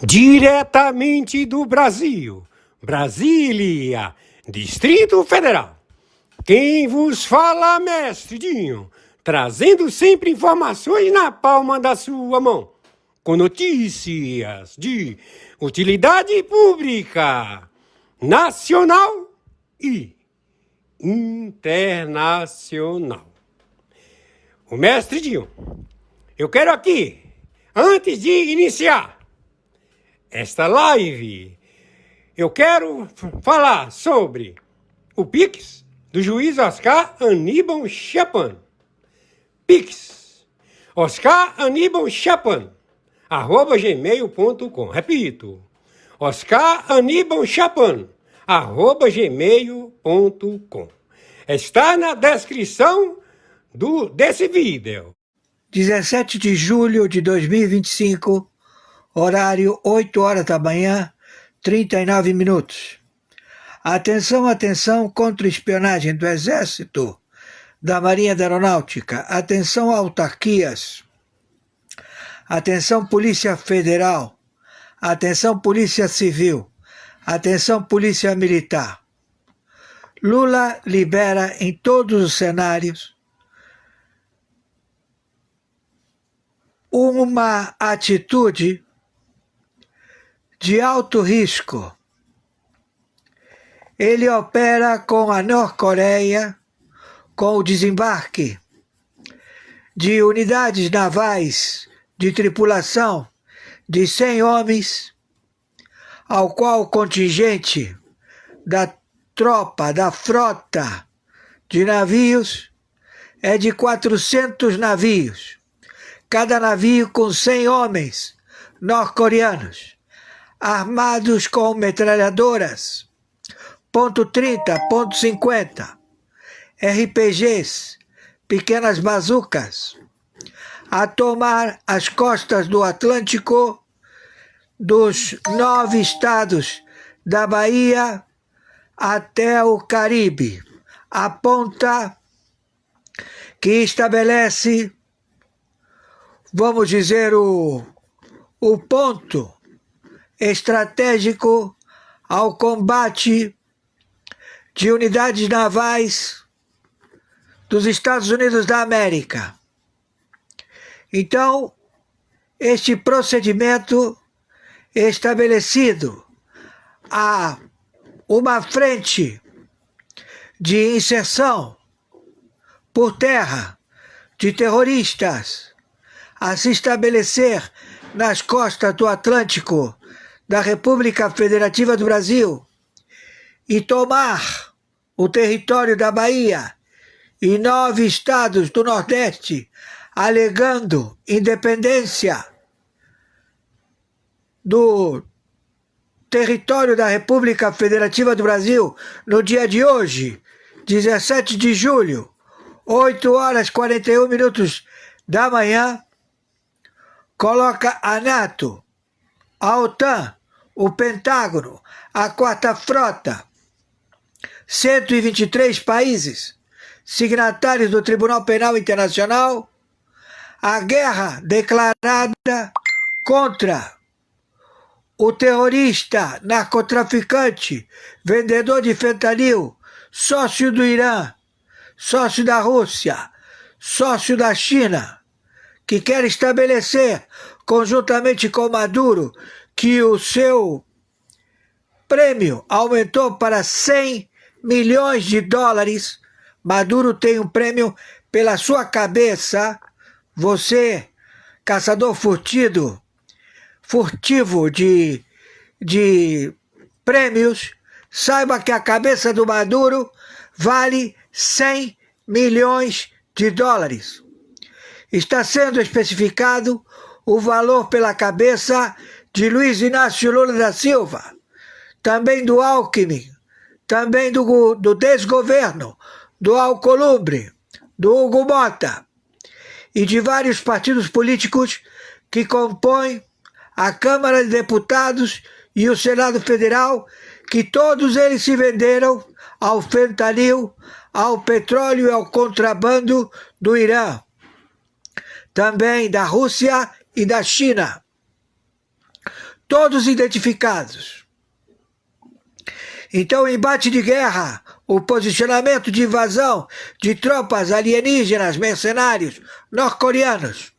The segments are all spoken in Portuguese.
Diretamente do Brasil, Brasília, Distrito Federal. Quem vos fala, mestre Dinho, trazendo sempre informações na palma da sua mão, com notícias de utilidade pública, nacional e internacional. O mestre Dinho, eu quero aqui, antes de iniciar esta live, eu quero falar sobre o Pix do juiz Oscar Aníbal Chapan. Pix, Oscar Aníbal Chapan, @gmail.com. Repito, Oscar Aníbal Chapan, @gmail.com. Está na descrição desse vídeo. 17 de julho de 2025, horário 8 horas da manhã, 39 minutos. Atenção, atenção, contra-espionagem do Exército, da Marinha da Aeronáutica. Atenção, autarquias. Atenção, Polícia Federal. Atenção, Polícia Civil. Atenção, Polícia Militar. Lula libera em todos os cenários uma atitude de alto risco. Ele opera com a Norte-Coreia, com o desembarque de unidades navais de tripulação de 100 homens, ao qual o contingente da tropa, da frota de navios é de 400 navios, cada navio com 100 homens norte-coreanos, armados com metralhadoras, .30, .50, RPGs, pequenas bazucas, a tomar as costas do Atlântico dos 9 estados da Bahia até o Caribe, a ponta que estabelece, vamos dizer, o ponto estratégico ao combate de unidades navais dos Estados Unidos da América. Então, este procedimento estabelecido a uma frente de inserção por terra de terroristas a se estabelecer nas costas do Atlântico da República Federativa do Brasil e tomar o território da Bahia e 9 estados do Nordeste, alegando independência do território da República Federativa do Brasil no dia de hoje, 17 de julho, 8 horas 41 minutos da manhã, coloca a NATO, a OTAN, o Pentágono, a Quarta Frota, 123 países signatários do Tribunal Penal Internacional, a guerra declarada contra o terrorista, narcotraficante, vendedor de fentanil, sócio do Irã, sócio da Rússia, sócio da China, que quer estabelecer, conjuntamente com Maduro, que o seu prêmio aumentou para 100 milhões de dólares. Maduro tem um prêmio pela sua cabeça. Você, caçador furtivo de prêmios, saiba que a cabeça do Maduro vale 100 milhões de dólares. Está sendo especificado o valor pela cabeça de Luiz Inácio Lula da Silva, também do Alckmin, também do desgoverno, do Alcolumbre, do Hugo Mota e de vários partidos políticos que compõem a Câmara de Deputados e o Senado Federal, que todos eles se venderam ao fentanil, ao petróleo e ao contrabando do Irã, também da Rússia e da China, todos identificados. Então, o embate de guerra, o posicionamento de invasão de tropas alienígenas, mercenários, norte-coreanos,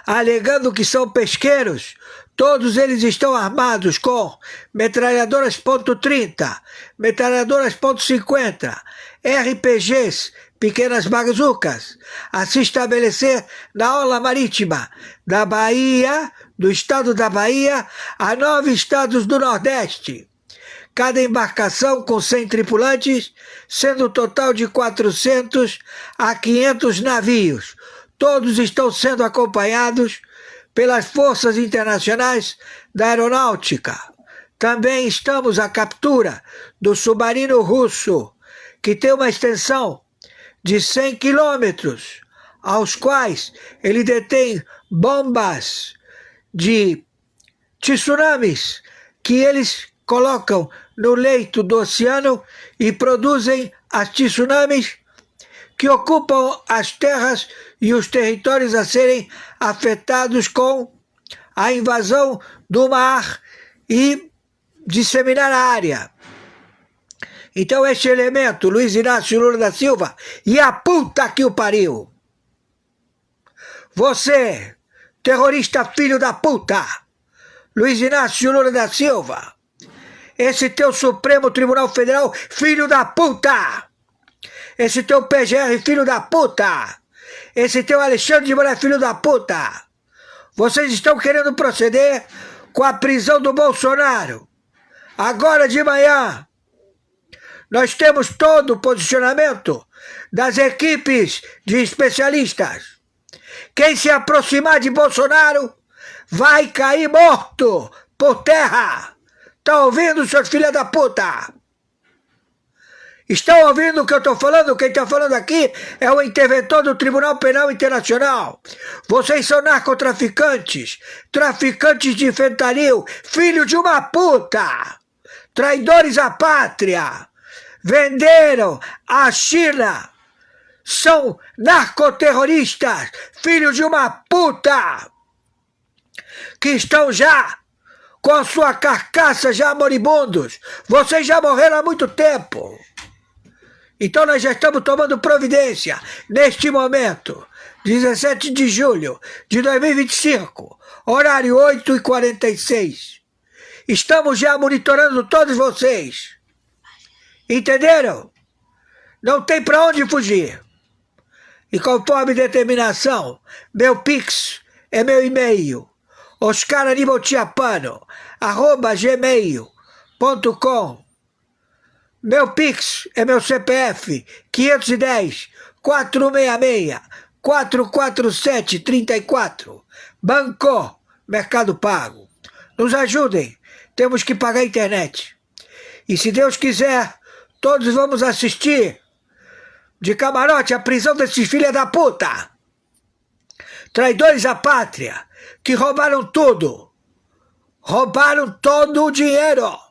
alegando que são pesqueiros, todos eles estão armados com metralhadoras .30, metralhadoras .50, RPGs, pequenas bazucas, a se estabelecer na orla marítima da Bahia, do estado da Bahia, a 9 estados do Nordeste. Cada embarcação com 100 tripulantes, sendo um total de 400 a 500 navios. Todos estão sendo acompanhados pelas forças internacionais da aeronáutica. Também estamos à captura do submarino russo, que tem uma extensão de 100 quilômetros, aos quais ele detém bombas de tsunamis que eles colocam no leito do oceano e produzem as tsunamis que ocupam as terras e os territórios a serem afetados com a invasão do mar e disseminar a área. Então este elemento, Luiz Inácio Lula da Silva, e a puta que o pariu! Você, terrorista filho da puta, Luiz Inácio Lula da Silva, esse teu Supremo Tribunal Federal, filho da puta! Esse teu PGR, filho da puta! Esse teu Alexandre de Moraes, filho da puta! Vocês estão querendo proceder com a prisão do Bolsonaro. Agora de manhã, nós temos todo o posicionamento das equipes de especialistas. Quem se aproximar de Bolsonaro vai cair morto por terra. Tá ouvindo, seus filhos da puta? Estão ouvindo o que eu estou falando? Quem está falando aqui é o interventor do Tribunal Penal Internacional. Vocês são narcotraficantes, traficantes de fentanil, filhos de uma puta, traidores à pátria, venderam a China, são narcoterroristas, filhos de uma puta, que estão já com a sua carcaça já moribundos. Vocês já morreram há muito tempo. Então nós já estamos tomando providência neste momento, 17 de julho de 2025, horário 8h46. Estamos já monitorando todos vocês. Entenderam? Não tem para onde fugir. E conforme determinação, meu Pix é meu e-mail, oscaranibaltiapano@gmail.com. Meu Pix é meu CPF, 510-466-447-34. Banco, Mercado Pago. Nos ajudem, temos que pagar a internet. E se Deus quiser, todos vamos assistir de camarote a prisão desses filhos da puta. Traidores à pátria, que roubaram tudo. Roubaram todo o dinheiro.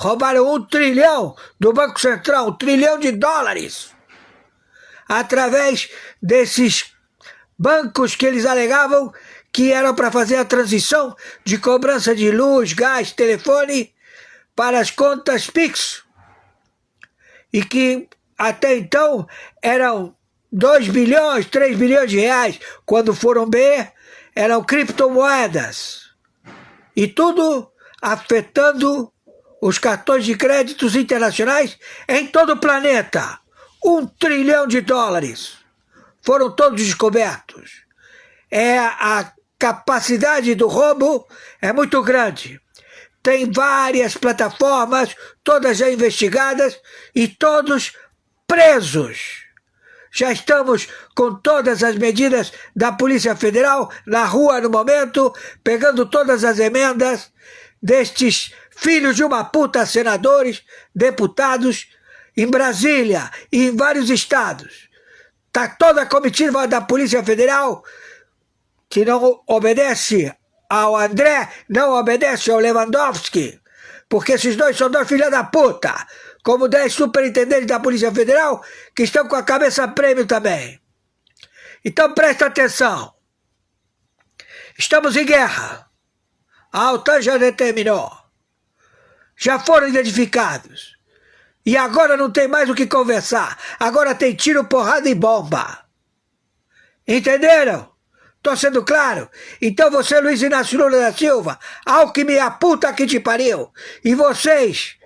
Roubaram 1 trilhão do Banco Central, 1 trilhão de dólares, através desses bancos que eles alegavam que eram para fazer a transição de cobrança de luz, gás, telefone para as contas Pix. E que até então eram 2 bilhões, 3 bilhões de reais. Quando foram ver, eram criptomoedas. E tudo afetando os cartões de créditos internacionais em todo o planeta. 1 trilhão de dólares foram todos descobertos. A capacidade do roubo é muito grande. Tem várias plataformas, todas já investigadas e todos presos. Já estamos com todas as medidas da Polícia Federal na rua no momento, pegando todas as emendas destes filhos de uma puta, senadores, deputados, em Brasília e em vários estados. Está toda a comitiva da Polícia Federal, que não obedece ao André, não obedece ao Lewandowski, porque esses dois são dois filhos da puta, como 10 superintendentes da Polícia Federal que estão com a cabeça a prêmio também. Então presta atenção. Estamos em guerra. A OTAN já determinou. Já foram identificados. E agora não tem mais o que conversar. Agora tem tiro, porrada e bomba. Entenderam? Tô sendo claro? Então você, Luiz Inácio Lula da Silva, Alckmin, a puta que te pariu, e vocês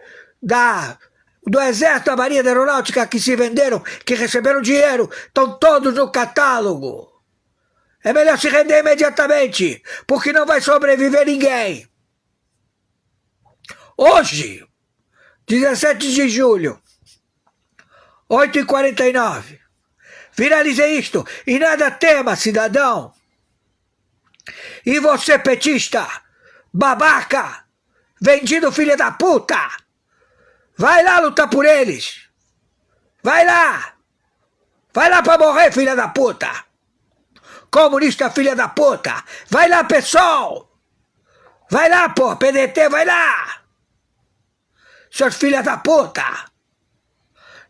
do Exército da Marinha da Aeronáutica que se venderam, que receberam dinheiro, estão todos no catálogo. É melhor se render imediatamente, porque não vai sobreviver ninguém. Hoje, 17 de julho, 8h49, viralizei isto, e nada tema, cidadão. E você, petista, babaca, vendido filha da puta, vai lá lutar por eles. Vai lá pra morrer, filha da puta. Comunista, filha da puta, vai lá, pessoal. Vai lá, pô, PDT, vai lá. Seus filhas da puta.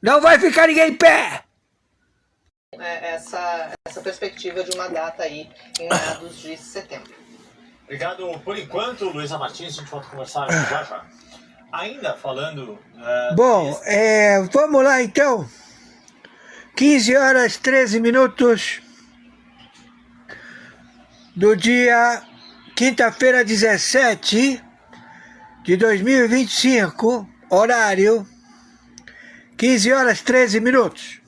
Não vai ficar ninguém em pé. Essa perspectiva de uma data aí em meados de setembro. Obrigado por enquanto, Luísa Martins, a gente volta a conversar já já. Ainda falando... Bom, vamos lá então. 15h13 do dia quinta-feira 17 de 2025, horário 15h13.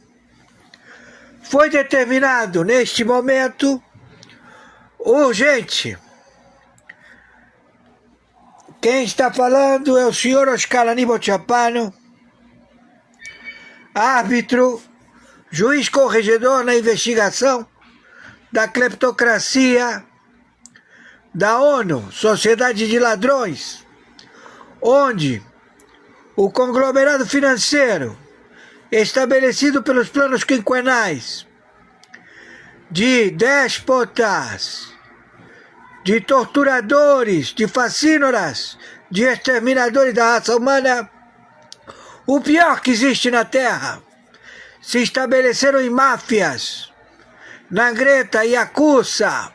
Foi determinado neste momento urgente. Quem está falando é o senhor Oscar Aníbal Chapano, árbitro, juiz corregedor na investigação da cleptocracia da ONU, Sociedade de Ladrões, onde o conglomerado financeiro estabelecido pelos planos quinquenais de déspotas, de torturadores, de facínoras, de exterminadores da raça humana, o pior que existe na Terra, se estabeleceram em máfias, Nangreta, Yakuza,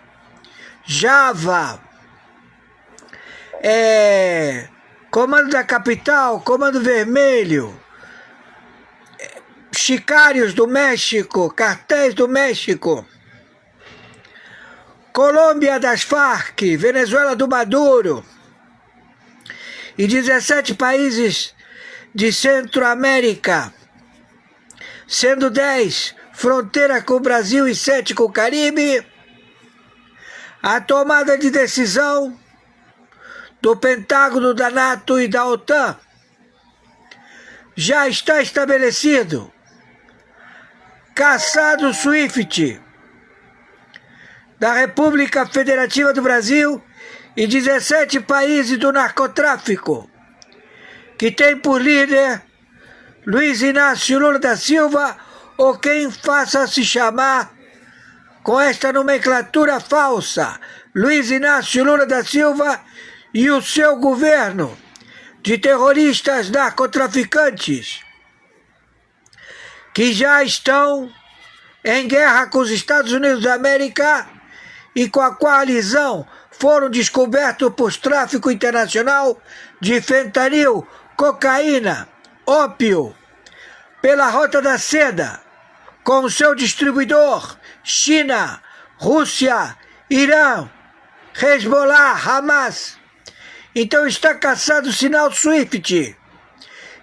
Java, Comando da Capital, Comando Vermelho, Sicários do México, Cartéis do México, Colômbia das Farc, Venezuela do Maduro e 17 países de Centro-América, sendo 10 fronteira com o Brasil e 7 com o Caribe. A tomada de decisão do Pentágono, da NATO e da OTAN já está estabelecido. Caçado SWIFT da República Federativa do Brasil e 17 países do narcotráfico, que tem por líder Luiz Inácio Lula da Silva, ou quem faça se chamar com esta nomenclatura falsa, Luiz Inácio Lula da Silva e o seu governo de terroristas narcotraficantes, que já estão em guerra com os Estados Unidos da América e com a coalizão foram descobertos por tráfico internacional de fentanil, cocaína, ópio, pela Rota da Seda, com o seu distribuidor China, Rússia, Irã, Hezbollah, Hamas. Então está caçado o sinal SWIFT,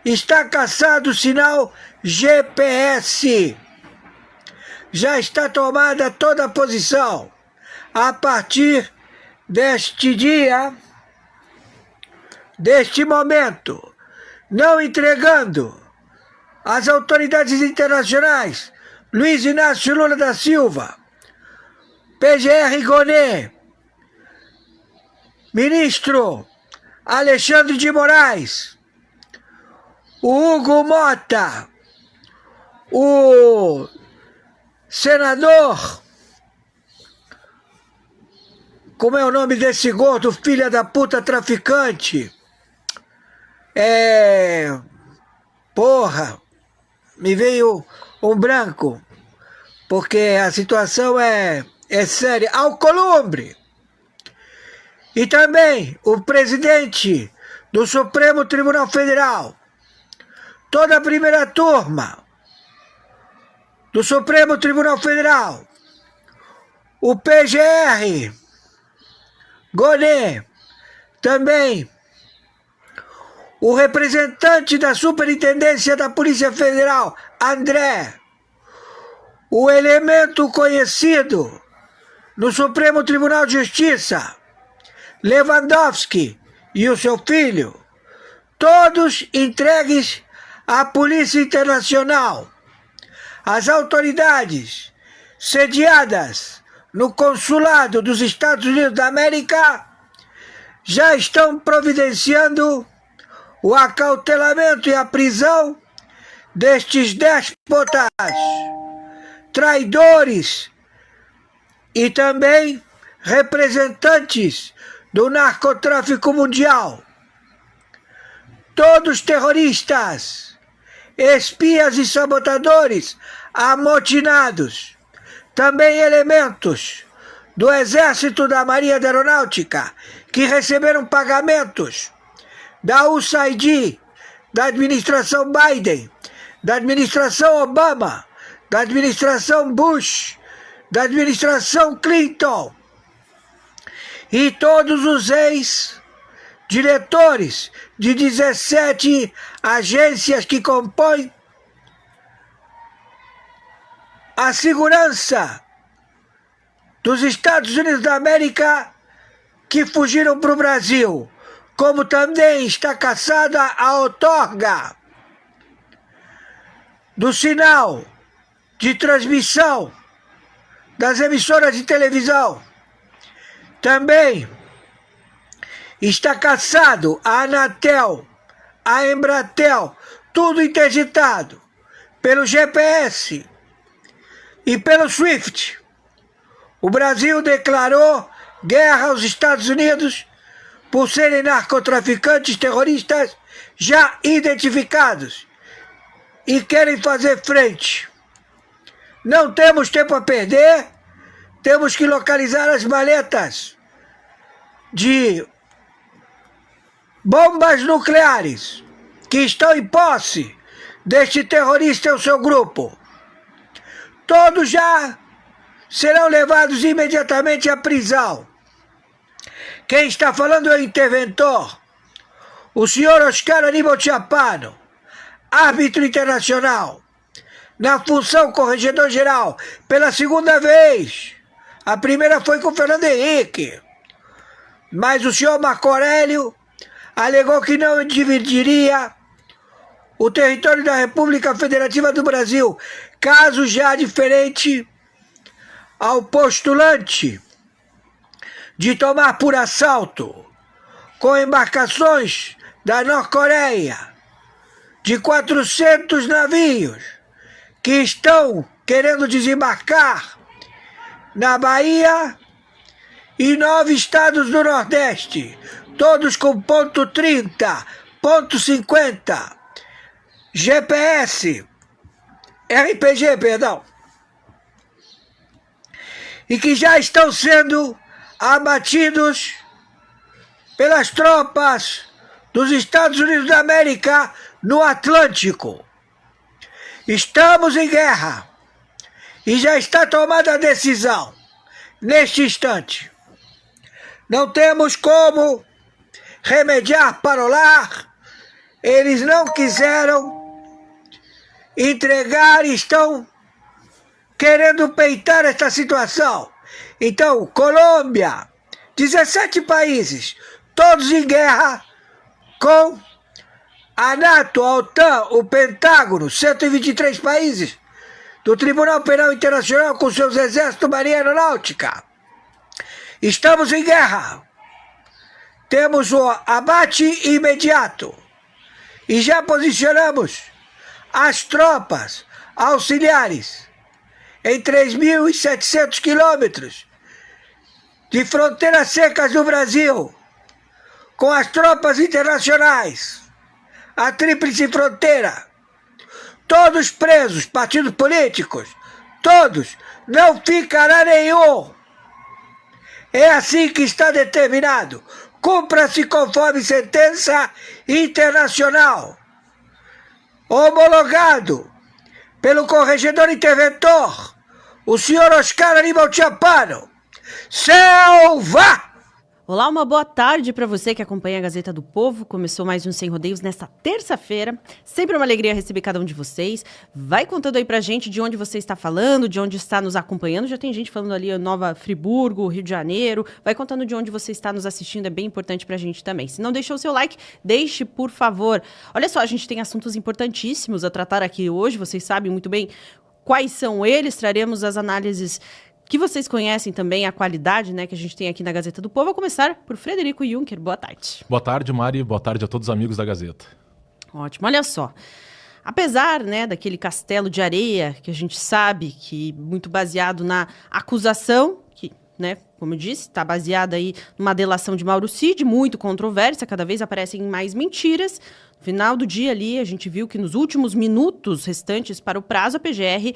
está caçado o sinal GPS, já está tomada toda a posição. A partir deste dia, deste momento, não entregando às autoridades internacionais, Luiz Inácio Lula da Silva, PGR Gonet, ministro Alexandre de Moraes, o Hugo Mota, o senador Como é o nome desse gordo, filha da puta traficante? Porra, me veio um branco, porque a situação é séria. Alcolumbre! E também o presidente do Supremo Tribunal Federal, toda a primeira turma do Supremo Tribunal Federal, o PGR, Gonet, também o representante da Superintendência da Polícia Federal, André, o elemento conhecido no Supremo Tribunal de Justiça, Lewandowski e o seu filho, todos entregues à Polícia Internacional. As autoridades sediadas no consulado dos Estados Unidos da América já estão providenciando o acautelamento e a prisão destes déspotas, traidores e também representantes do narcotráfico mundial. Todos terroristas, espias e sabotadores amotinados, também elementos do Exército da Marinha da Aeronáutica que receberam pagamentos da USAID, da administração Biden, da administração Obama, da administração Bush, da administração Clinton e todos os ex-diretores de 17 agências que compõem a segurança dos Estados Unidos da América que fugiram para o Brasil, como também está caçada a outorga do sinal de transmissão das emissoras de televisão. Também está caçado a Anatel, a Embratel, tudo interditado pelo GPS e pelo SWIFT. O Brasil declarou guerra aos Estados Unidos por serem narcotraficantes terroristas já identificados e querem fazer frente. Não temos tempo a perder, temos que localizar as maletas de bombas nucleares que estão em posse deste terrorista e o seu grupo. Todos já serão levados imediatamente à prisão. Quem está falando é o interventor, o senhor Oscar Aníbal Chiapano, árbitro internacional, na função corregedor-geral, pela segunda vez. A primeira foi com o Fernando Henrique, mas o senhor Marco Aurélio alegou que não dividiria o território da República Federativa do Brasil, caso já diferente ao postulante de tomar por assalto, com embarcações da Norte-Coreia, de 400 navios que estão querendo desembarcar na Bahia e 9 estados do Nordeste, todos com ponto 30, ponto 50, GPS, RPG, perdão, e que já estão sendo abatidos pelas tropas dos Estados Unidos da América no Atlântico. Estamos em guerra e já está tomada a decisão neste instante. Não temos como remediar para o lar. Eles não quiseram entregar e estão querendo peitar esta situação. Então, Colômbia, 17 países, todos em guerra com a NATO, a OTAN, o Pentágono, 123 países do Tribunal Penal Internacional com seus exércitos, marinha aeronáutica. Estamos em guerra. Temos o abate imediato e já posicionamos as tropas auxiliares em 3.700 quilômetros de fronteiras secas do Brasil, com as tropas internacionais, a Tríplice Fronteira, todos presos, partidos políticos, todos, não ficará nenhum. É assim que está determinado. Cumpra-se conforme sentença internacional, homologado pelo corregedor interventor, o senhor Oscar Aníbal Chapano. Selva! Olá, uma boa tarde para você que acompanha a Gazeta do Povo. Começou mais um Sem Rodeios nesta terça-feira. Sempre uma alegria receber cada um de vocês. Vai contando aí pra gente de onde você está falando, de onde está nos acompanhando. Já tem gente falando ali em Nova Friburgo, Rio de Janeiro. Vai contando de onde você está nos assistindo, é bem importante pra gente também. Se não deixou o seu like, deixe, por favor. Olha só, a gente tem assuntos importantíssimos a tratar aqui hoje. Vocês sabem muito bem quais são eles. Traremos as análises que vocês conhecem também, a qualidade, né, que a gente tem aqui na Gazeta do Povo. Vou começar por Frederico Juncker. Boa tarde. Boa tarde, Mari. Boa tarde a todos os amigos da Gazeta. Ótimo. Olha só. Apesar, né, daquele castelo de areia que a gente sabe que muito baseado na acusação, que, né, como eu disse, está baseada aí numa delação de Mauro Cid, muito controversa, cada vez aparecem mais mentiras. No final do dia ali, a gente viu que nos últimos minutos restantes para o prazo, a PGR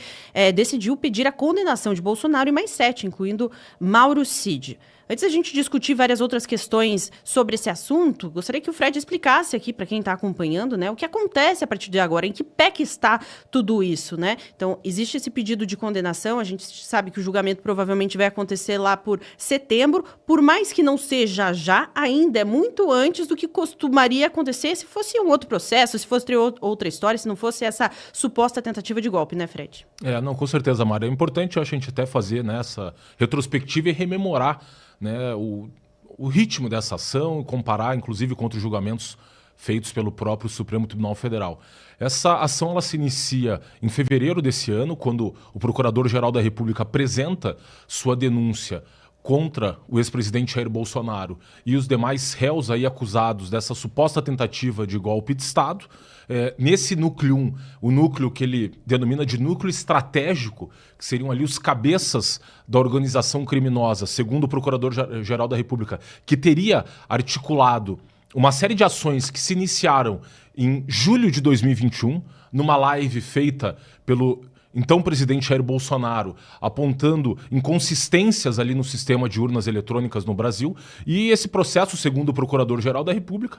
decidiu pedir a condenação de Bolsonaro e mais 7, incluindo Mauro Cid. Antes da gente discutir várias outras questões sobre esse assunto, gostaria que o Fred explicasse aqui para quem está acompanhando, né, o que acontece a partir de agora, em que pé que está tudo isso, né? Então, existe esse pedido de condenação, a gente sabe que o julgamento provavelmente vai acontecer lá por setembro, por mais que não seja já, ainda é muito antes do que costumaria acontecer se fosse um outro processo, se fosse outra história, se não fosse essa suposta tentativa de golpe, né, Fred? Não, com certeza, Mari. É importante a gente até fazer, né, essa retrospectiva e rememorar, né, o ritmo dessa ação e comparar, inclusive, com outros julgamentos feitos pelo próprio Supremo Tribunal Federal. Essa ação ela se inicia em fevereiro desse ano, quando o Procurador-Geral da República apresenta sua denúncia contra o ex-presidente Jair Bolsonaro e os demais réus aí acusados dessa suposta tentativa de golpe de Estado. Nesse núcleo 1, o núcleo que ele denomina de núcleo estratégico, que seriam ali os cabeças da organização criminosa, segundo o Procurador-Geral da República, que teria articulado uma série de ações que se iniciaram em julho de 2021, numa live feita pelo então presidente Jair Bolsonaro, apontando inconsistências ali no sistema de urnas eletrônicas no Brasil. E esse processo, segundo o Procurador-Geral da República,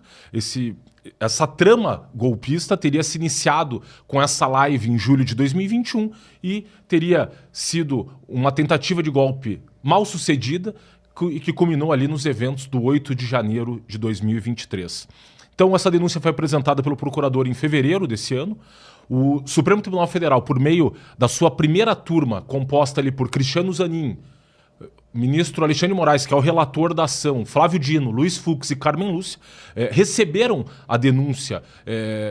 essa trama golpista teria se iniciado com essa live em julho de 2021 e teria sido uma tentativa de golpe mal sucedida que culminou ali nos eventos do 8 de janeiro de 2023. Então, essa denúncia foi apresentada pelo procurador em fevereiro desse ano. O Supremo Tribunal Federal, por meio da sua primeira turma, composta ali por Cristiano Zanin, ministro Alexandre de Moraes, que é o relator da ação, Flávio Dino, Luiz Fux e Carmen Lúcia, receberam a denúncia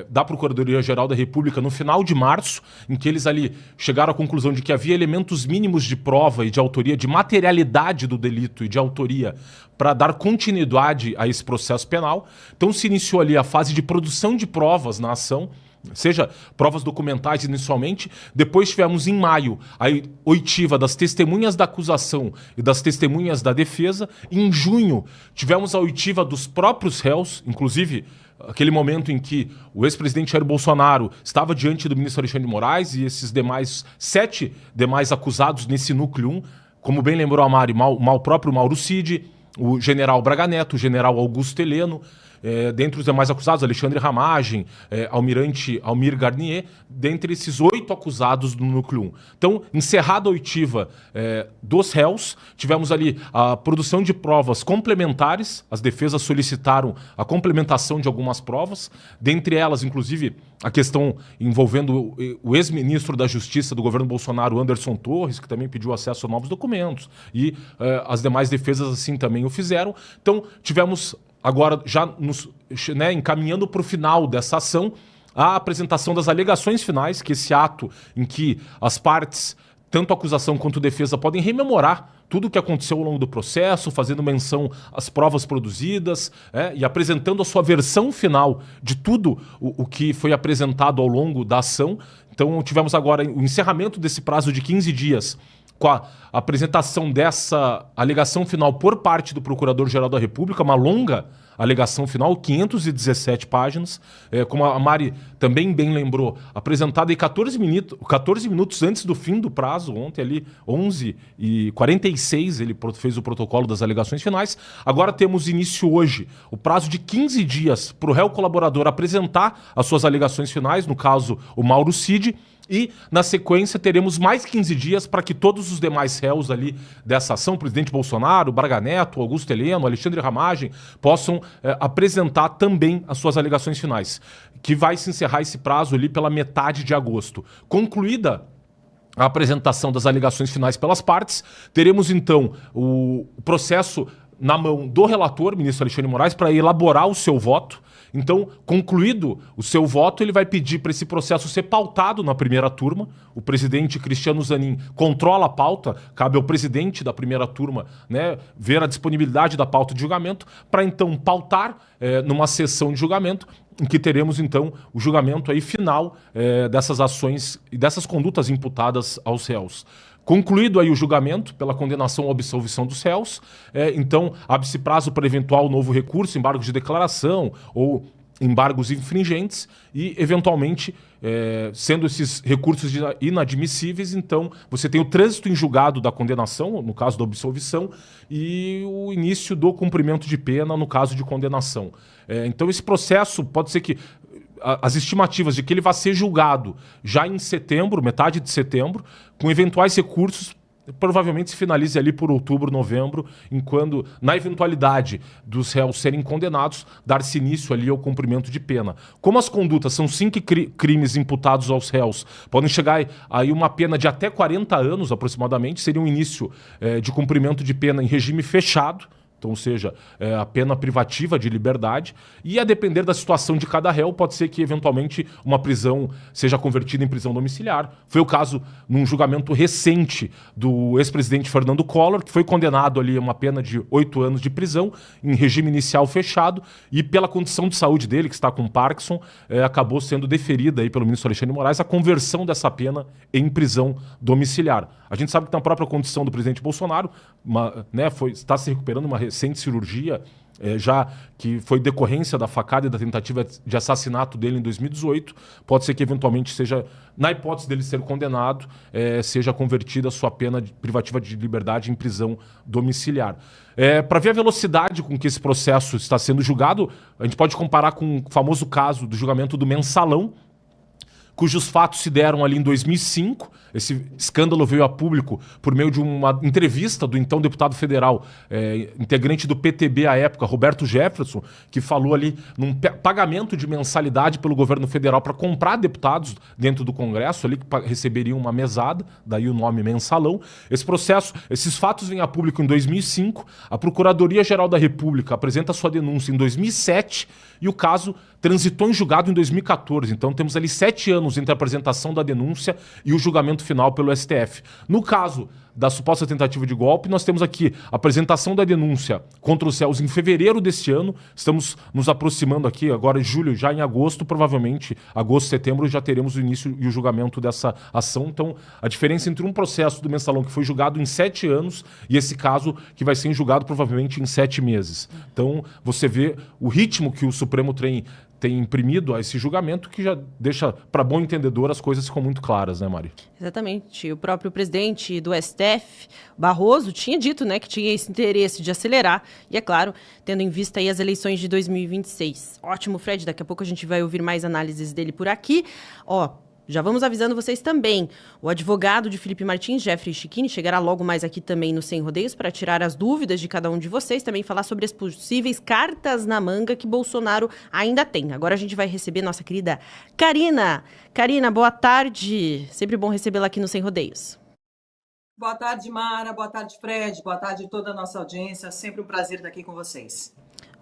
da Procuradoria-Geral da República no final de março, em que eles ali chegaram à conclusão de que havia elementos mínimos de prova e de autoria, de materialidade do delito e de autoria para dar continuidade a esse processo penal. Então se iniciou ali a fase de produção de provas na ação, seja provas documentais inicialmente. Depois tivemos em maio a oitiva das testemunhas da acusação e das testemunhas da defesa. Em junho tivemos a oitiva dos próprios réus, inclusive aquele momento em que o ex-presidente Jair Bolsonaro estava diante do ministro Alexandre de Moraes e esses 7 demais acusados nesse núcleo 1, como bem lembrou a Mari, o próprio Mauro Cid, o general Braga Neto, o general Augusto Heleno, dentre os demais acusados, Alexandre Ramagem, almirante Almir Garnier, dentre esses 8 acusados do núcleo 1. Então, encerrada a oitiva dos réus, tivemos ali a produção de provas complementares, as defesas solicitaram a complementação de algumas provas, dentre elas, inclusive, a questão envolvendo o ex-ministro da Justiça do governo Bolsonaro, Anderson Torres, que também pediu acesso a novos documentos, e as demais defesas assim também o fizeram. Então, tivemos agora, já encaminhando para o final dessa ação, a apresentação das alegações finais, que esse ato em que as partes, tanto a acusação quanto a defesa, podem rememorar tudo o que aconteceu ao longo do processo, fazendo menção às provas produzidas e apresentando a sua versão final de tudo o que foi apresentado ao longo da ação. Então tivemos agora o encerramento desse prazo de 15 dias com a apresentação dessa alegação final por parte do Procurador-Geral da República, uma longa alegação final, 517 páginas, como a Mari também bem lembrou, apresentada em 14 minutos antes do fim do prazo, ontem ali 11h46 ele fez o protocolo das alegações finais. Agora temos início hoje, o prazo de 15 dias para o réu colaborador apresentar as suas alegações finais, no caso o Mauro Cid, e, na sequência, teremos mais 15 dias para que todos os demais réus ali dessa ação, o presidente Bolsonaro, Braga Neto, Augusto Heleno, Alexandre Ramagem, possam apresentar também as suas alegações finais, que vai se encerrar esse prazo ali pela metade de agosto. Concluída a apresentação das alegações finais pelas partes, teremos, então, o processo na mão do relator, ministro Alexandre de Moraes, para elaborar o seu voto. Então, concluído o seu voto, ele vai pedir para esse processo ser pautado na primeira turma. O presidente Cristiano Zanin controla a pauta, cabe ao presidente da primeira turma, né, ver a disponibilidade da pauta de julgamento, para então pautar numa sessão de julgamento, em que teremos então o julgamento aí final dessas ações e dessas condutas imputadas aos réus. Concluído aí o julgamento pela condenação ou absolvição dos réus, então abre-se prazo para eventual novo recurso, embargos de declaração ou embargos infringentes e, eventualmente, sendo esses recursos inadmissíveis, então você tem o trânsito em julgado da condenação, no caso da absolvição, e o início do cumprimento de pena, no caso de condenação. Então esse processo pode ser que as estimativas de que ele vai ser julgado já em setembro, metade de setembro, com eventuais recursos, provavelmente se finalize ali por outubro, novembro, enquanto, na eventualidade dos réus serem condenados, dar-se início ali ao cumprimento de pena. Como as condutas são 5 crimes imputados aos réus, podem chegar aí uma pena de até 40 anos aproximadamente, seria um início de cumprimento de pena em regime fechado, então, ou seja, a pena privativa de liberdade, e a depender da situação de cada réu, pode ser que eventualmente uma prisão seja convertida em prisão domiciliar. Foi o caso num julgamento recente do ex-presidente Fernando Collor, que foi condenado ali a uma pena de 8 anos de prisão, em regime inicial fechado, e pela condição de saúde dele, que está com Parkinson, acabou sendo deferida aí pelo ministro Alexandre de Moraes a conversão dessa pena em prisão domiciliar. A gente sabe que na própria condição do presidente Bolsonaro, está se recuperando uma recente cirurgia, já que foi decorrência da facada e da tentativa de assassinato dele em 2018, pode ser que eventualmente seja, na hipótese dele ser condenado, seja convertida a sua pena privativa de liberdade em prisão domiciliar. Para ver a velocidade com que esse processo está sendo julgado, a gente pode comparar com o famoso caso do julgamento do Mensalão, cujos fatos se deram ali em 2005. Esse escândalo veio a público por meio de uma entrevista do então deputado federal, integrante do PTB à época, Roberto Jefferson, que falou ali num pagamento de mensalidade pelo governo federal para comprar deputados dentro do Congresso, ali que receberiam uma mesada, daí o nome Mensalão. Esses fatos vêm a público em 2005, a Procuradoria-Geral da República apresenta sua denúncia em 2007 e o caso transitou em julgado em 2014. Então temos ali 7 anos entre a apresentação da denúncia e o julgamento final pelo STF. No caso da suposta tentativa de golpe, nós temos aqui a apresentação da denúncia contra os réus em fevereiro deste ano. Estamos nos aproximando aqui, agora em julho, já em agosto, provavelmente, agosto, setembro, já teremos o início e o julgamento dessa ação. Então, a diferença entre um processo do Mensalão que foi julgado em 7 anos e esse caso que vai ser julgado provavelmente em 7 meses. Então, você vê o ritmo que o Supremo tem imprimido a esse julgamento, que já deixa, para bom entendedor, as coisas ficam muito claras, né, Mari? Exatamente. O próprio presidente do STF, Barroso, tinha dito, né, que tinha esse interesse de acelerar, e é claro, tendo em vista aí as eleições de 2026. Ótimo, Fred, daqui a pouco a gente vai ouvir mais análises dele por aqui. Já vamos avisando vocês também. O advogado de Felipe Martins, Jeffrey Chiquini, chegará logo mais aqui também no Sem Rodeios para tirar as dúvidas de cada um de vocês, também falar sobre as possíveis cartas na manga que Bolsonaro ainda tem. Agora a gente vai receber nossa querida Karina. Karina, boa tarde. Sempre bom recebê-la aqui no Sem Rodeios. Boa tarde, Mara. Boa tarde, Fred. Boa tarde a toda a nossa audiência. Sempre um prazer estar aqui com vocês.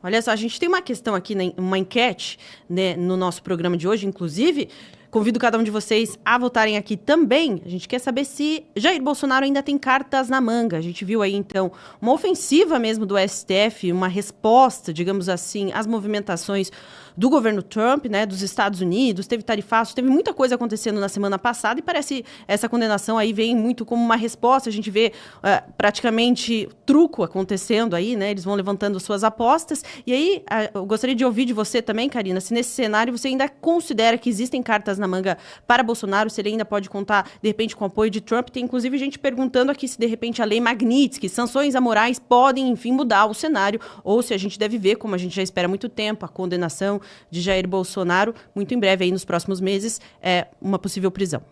Olha só, a gente tem uma questão aqui, uma enquete, né, no nosso programa de hoje, inclusive. Convido cada um de vocês a votarem aqui também. A gente quer saber se Jair Bolsonaro ainda tem cartas na manga. A gente viu aí, então, uma ofensiva mesmo do STF, uma resposta, digamos assim, às movimentações do governo Trump, né, dos Estados Unidos, teve tarifaço, teve muita coisa acontecendo na semana passada e parece essa condenação aí vem muito como uma resposta. A gente vê praticamente truco acontecendo aí, né, eles vão levantando suas apostas. E aí, eu gostaria de ouvir de você também, Karina, se nesse cenário você ainda considera que existem cartas na manga para Bolsonaro, se ele ainda pode contar, de repente, com o apoio de Trump. Tem, inclusive, gente perguntando aqui se, de repente, a lei Magnitsky, sanções amorais podem, enfim, mudar o cenário, ou se a gente deve ver, como a gente já espera há muito tempo, a condenação de Jair Bolsonaro, muito em breve, aí nos próximos meses, uma possível prisão.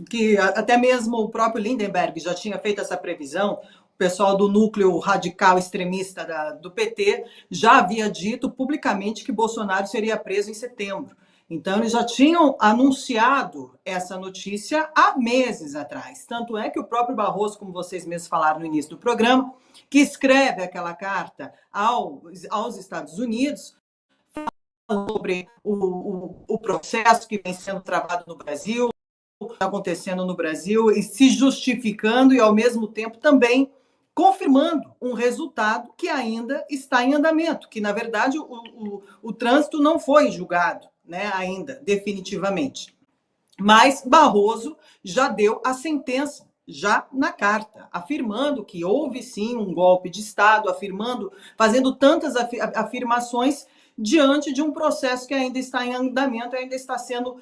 Que até mesmo o próprio Lindenberg já tinha feito essa previsão. O pessoal do núcleo radical extremista do PT já havia dito publicamente que Bolsonaro seria preso em setembro. Então, eles já tinham anunciado essa notícia há meses atrás. Tanto é que o próprio Barroso, como vocês mesmos falaram no início do programa, que escreve aquela carta aos Estados Unidos, sobre o processo que vem sendo travado no Brasil, o que está acontecendo no Brasil, e se justificando e, ao mesmo tempo, também confirmando um resultado que ainda está em andamento, que, na verdade, o trânsito não foi julgado, né, ainda, definitivamente. Mas Barroso já deu a sentença, já na carta, afirmando que houve, sim, um golpe de Estado, fazendo tantas afirmações diante de um processo que ainda está em andamento, ainda está sendo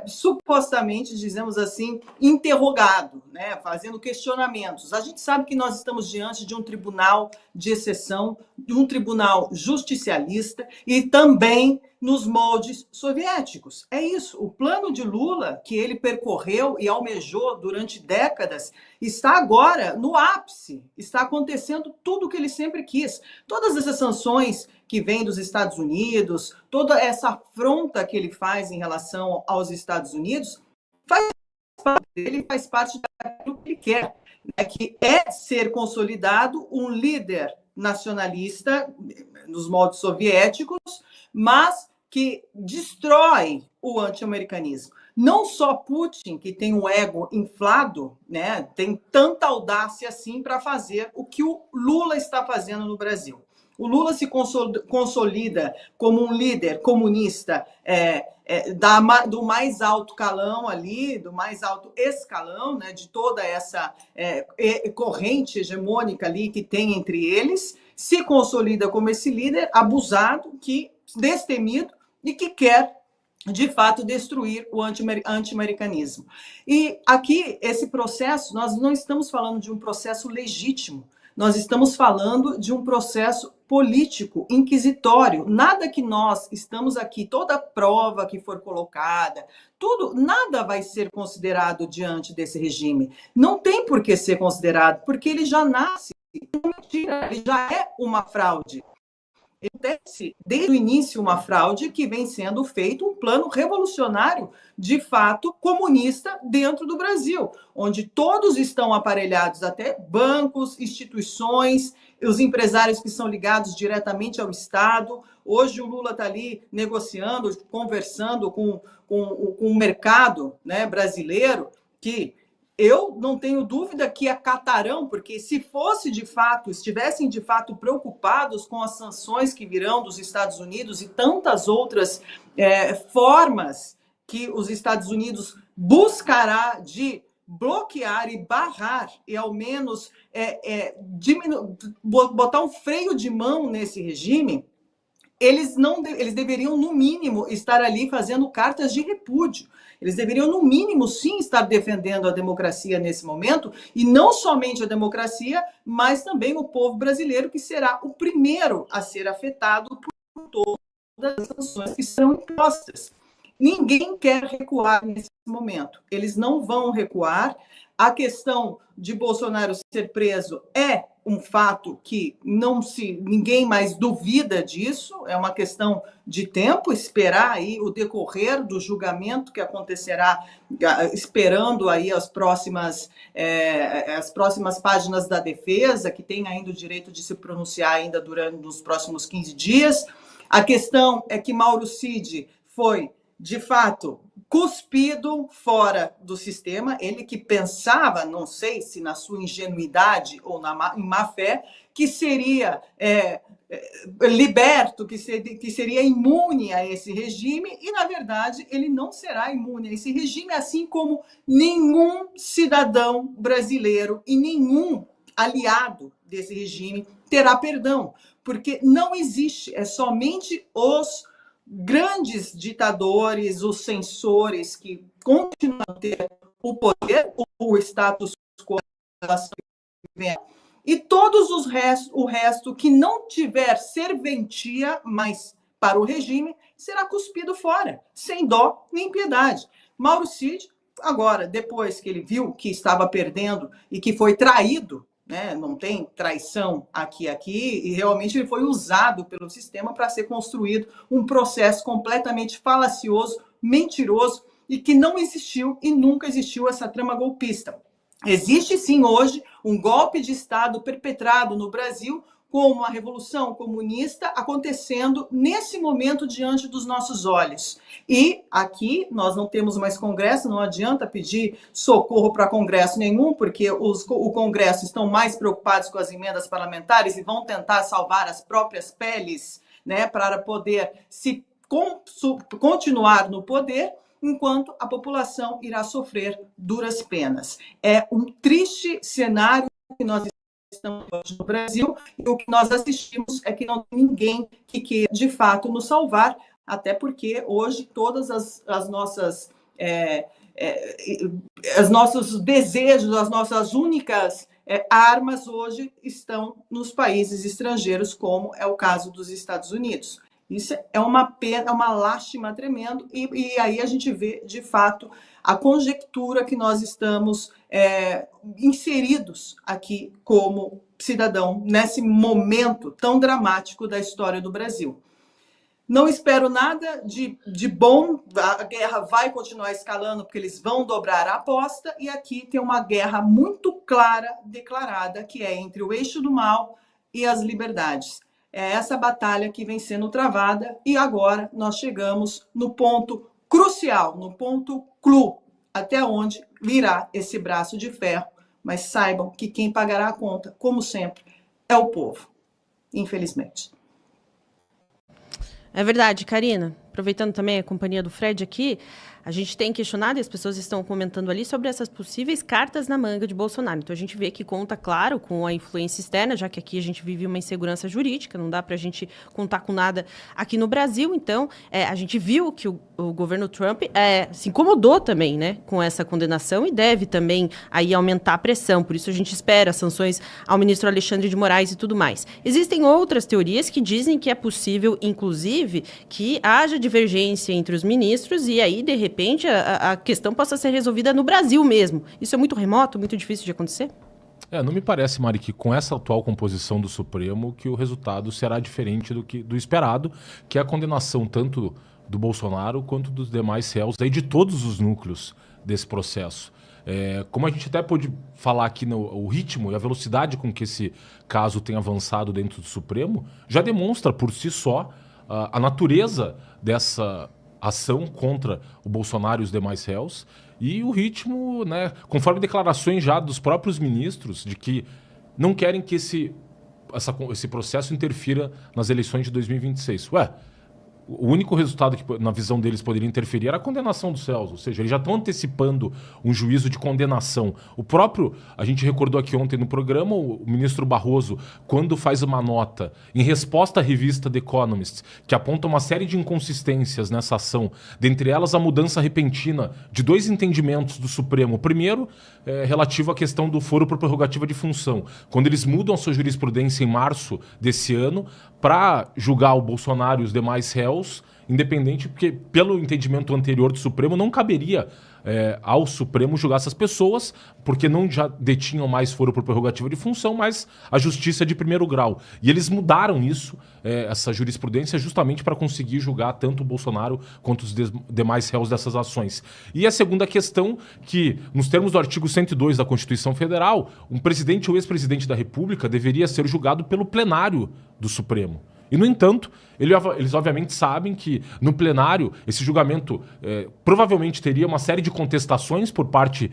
supostamente, dizemos assim, interrogado, né? Fazendo questionamentos. A gente sabe que nós estamos diante de um tribunal de exceção, de um tribunal justicialista e também nos moldes soviéticos. É isso. O plano de Lula, que ele percorreu e almejou durante décadas, está agora no ápice. Está acontecendo tudo o que ele sempre quis. Todas essas sanções que vêm dos Estados Unidos, toda essa afronta que ele faz em relação aos Estados Unidos, faz parte daquilo que ele quer, né? Que é ser consolidado um líder nacionalista nos moldes soviéticos, mas que destrói o anti-americanismo. Não só Putin, que tem um ego inflado, né, tem tanta audácia assim para fazer o que o Lula está fazendo no Brasil. O Lula se consolida como um líder comunista do mais alto calão ali, do mais alto escalão, né, de toda essa corrente hegemônica ali que tem entre eles, se consolida como esse líder abusado, destemido e que quer, de fato, destruir o anti-americanismo. E aqui, esse processo, nós não estamos falando de um processo legítimo, nós estamos falando de um processo político, inquisitório. Nada que nós estamos aqui, toda prova que for colocada, nada vai ser considerado diante desse regime. Não tem por que ser considerado, porque ele já nasce, mentira, ele já é uma fraude. Acontece desde o início uma fraude que vem sendo feito um plano revolucionário, de fato, comunista dentro do Brasil, onde todos estão aparelhados, até bancos, instituições, os empresários que são ligados diretamente ao Estado. Hoje o Lula está ali negociando, conversando com o mercado, né, brasileiro, que eu não tenho dúvida que acatarão, porque se estivessem de fato preocupados com as sanções que virão dos Estados Unidos e tantas outras formas que os Estados Unidos buscará de bloquear e barrar e ao menos botar um freio de mão nesse regime, eles deveriam, no mínimo, estar ali fazendo cartas de repúdio. Eles deveriam, no mínimo, sim, estar defendendo a democracia nesse momento, e não somente a democracia, mas também o povo brasileiro, que será o primeiro a ser afetado por todas as sanções que serão impostas. Ninguém quer recuar nesse momento. Eles não vão recuar. A questão de Bolsonaro ser preso é um fato que ninguém mais duvida disso, é uma questão de tempo, esperar aí o decorrer do julgamento que acontecerá, esperando aí as próximas páginas da defesa, que tem ainda o direito de se pronunciar ainda durante os próximos 15 dias. A questão é que Mauro Cid foi, de fato, cuspido fora do sistema, ele que pensava, não sei se na sua ingenuidade ou em má fé, que seria liberto, que seria imune a esse regime, e, na verdade, ele não será imune a esse regime, assim como nenhum cidadão brasileiro e nenhum aliado desse regime terá perdão, porque não existe, é somente os grandes ditadores, os censores que continuam a ter o poder, o status quo, e todos o resto que não tiver serventia mais para o regime será cuspido fora, sem dó nem piedade. Mauro Cid, agora, depois que ele viu que estava perdendo e que foi traído, né, não tem traição aqui, e realmente ele foi usado pelo sistema para ser construído um processo completamente falacioso, mentiroso, e que não existiu e nunca existiu essa trama golpista. Existe sim hoje um golpe de Estado perpetrado no Brasil, como a Revolução Comunista acontecendo nesse momento diante dos nossos olhos. E aqui nós não temos mais Congresso, não adianta pedir socorro para Congresso nenhum, porque o Congresso estão mais preocupados com as emendas parlamentares e vão tentar salvar as próprias peles, né, para poder continuar no poder, enquanto a população irá sofrer duras penas. É um triste cenário que nós estamos hoje no Brasil, e o que nós assistimos é que não tem ninguém que queira, de fato, nos salvar, até porque hoje todas as nossas os nossos desejos, as nossas únicas armas hoje estão nos países estrangeiros, como é o caso dos Estados Unidos. Isso é uma pena, é uma lástima tremendo, e aí a gente vê, de fato, a conjectura que nós estamos inseridos aqui como cidadão, nesse momento tão dramático da história do Brasil. Não espero nada de bom, a guerra vai continuar escalando, porque eles vão dobrar a aposta, e aqui tem uma guerra muito clara, declarada, que é entre o eixo do mal e as liberdades. É essa batalha que vem sendo travada, e agora nós chegamos no ponto crucial, no ponto clou, até onde virá esse braço de ferro. Mas saibam que quem pagará a conta, como sempre, é o povo, infelizmente. É verdade, Karina. Aproveitando também a companhia do Fred aqui, a gente tem questionado, e as pessoas estão comentando ali, sobre essas possíveis cartas na manga de Bolsonaro. Então, a gente vê que conta, claro, com a influência externa, já que aqui a gente vive uma insegurança jurídica, não dá para a gente contar com nada aqui no Brasil. Então, a gente viu que o governo Trump se incomodou também, né, com essa condenação, e deve também aí aumentar a pressão. Por isso, a gente espera sanções ao ministro Alexandre de Moraes e tudo mais. Existem outras teorias que dizem que é possível, inclusive, que haja divergência entre os ministros, e aí, de repente, a questão possa ser resolvida no Brasil mesmo. Isso é muito remoto, muito difícil de acontecer? Não me parece, Mari, que com essa atual composição do Supremo que o resultado será diferente do esperado, que é a condenação tanto do Bolsonaro quanto dos demais réus, aí de todos os núcleos desse processo. Como a gente até pôde falar aqui, o ritmo e a velocidade com que esse caso tem avançado dentro do Supremo já demonstra por si só a natureza dessa ação contra o Bolsonaro e os demais réus, e o ritmo, né, conforme declarações já dos próprios ministros, de que não querem que esse processo interfira nas eleições de 2026. O único resultado que, na visão deles, poderia interferir era a condenação dos réus, ou seja, eles já estão antecipando um juízo de condenação. A gente recordou aqui ontem no programa, o ministro Barroso, quando faz uma nota em resposta à revista The Economist, que aponta uma série de inconsistências nessa ação, dentre elas a mudança repentina de 2 entendimentos do Supremo. O primeiro, relativo à questão do foro por prerrogativa de função, quando eles mudam a sua jurisprudência em março desse ano para julgar o Bolsonaro e os demais réus, independente, porque pelo entendimento anterior do Supremo não caberia ao Supremo julgar essas pessoas, porque não já detinham mais foro por prerrogativa de função, mas a justiça de primeiro grau. E eles mudaram isso, essa jurisprudência, justamente para conseguir julgar tanto o Bolsonaro quanto os demais réus dessas ações. E a segunda questão, que nos termos do artigo 102 da Constituição Federal, um presidente ou ex-presidente da República deveria ser julgado pelo plenário do Supremo. E, no entanto, eles obviamente sabem que no plenário esse julgamento provavelmente teria uma série de contestações por parte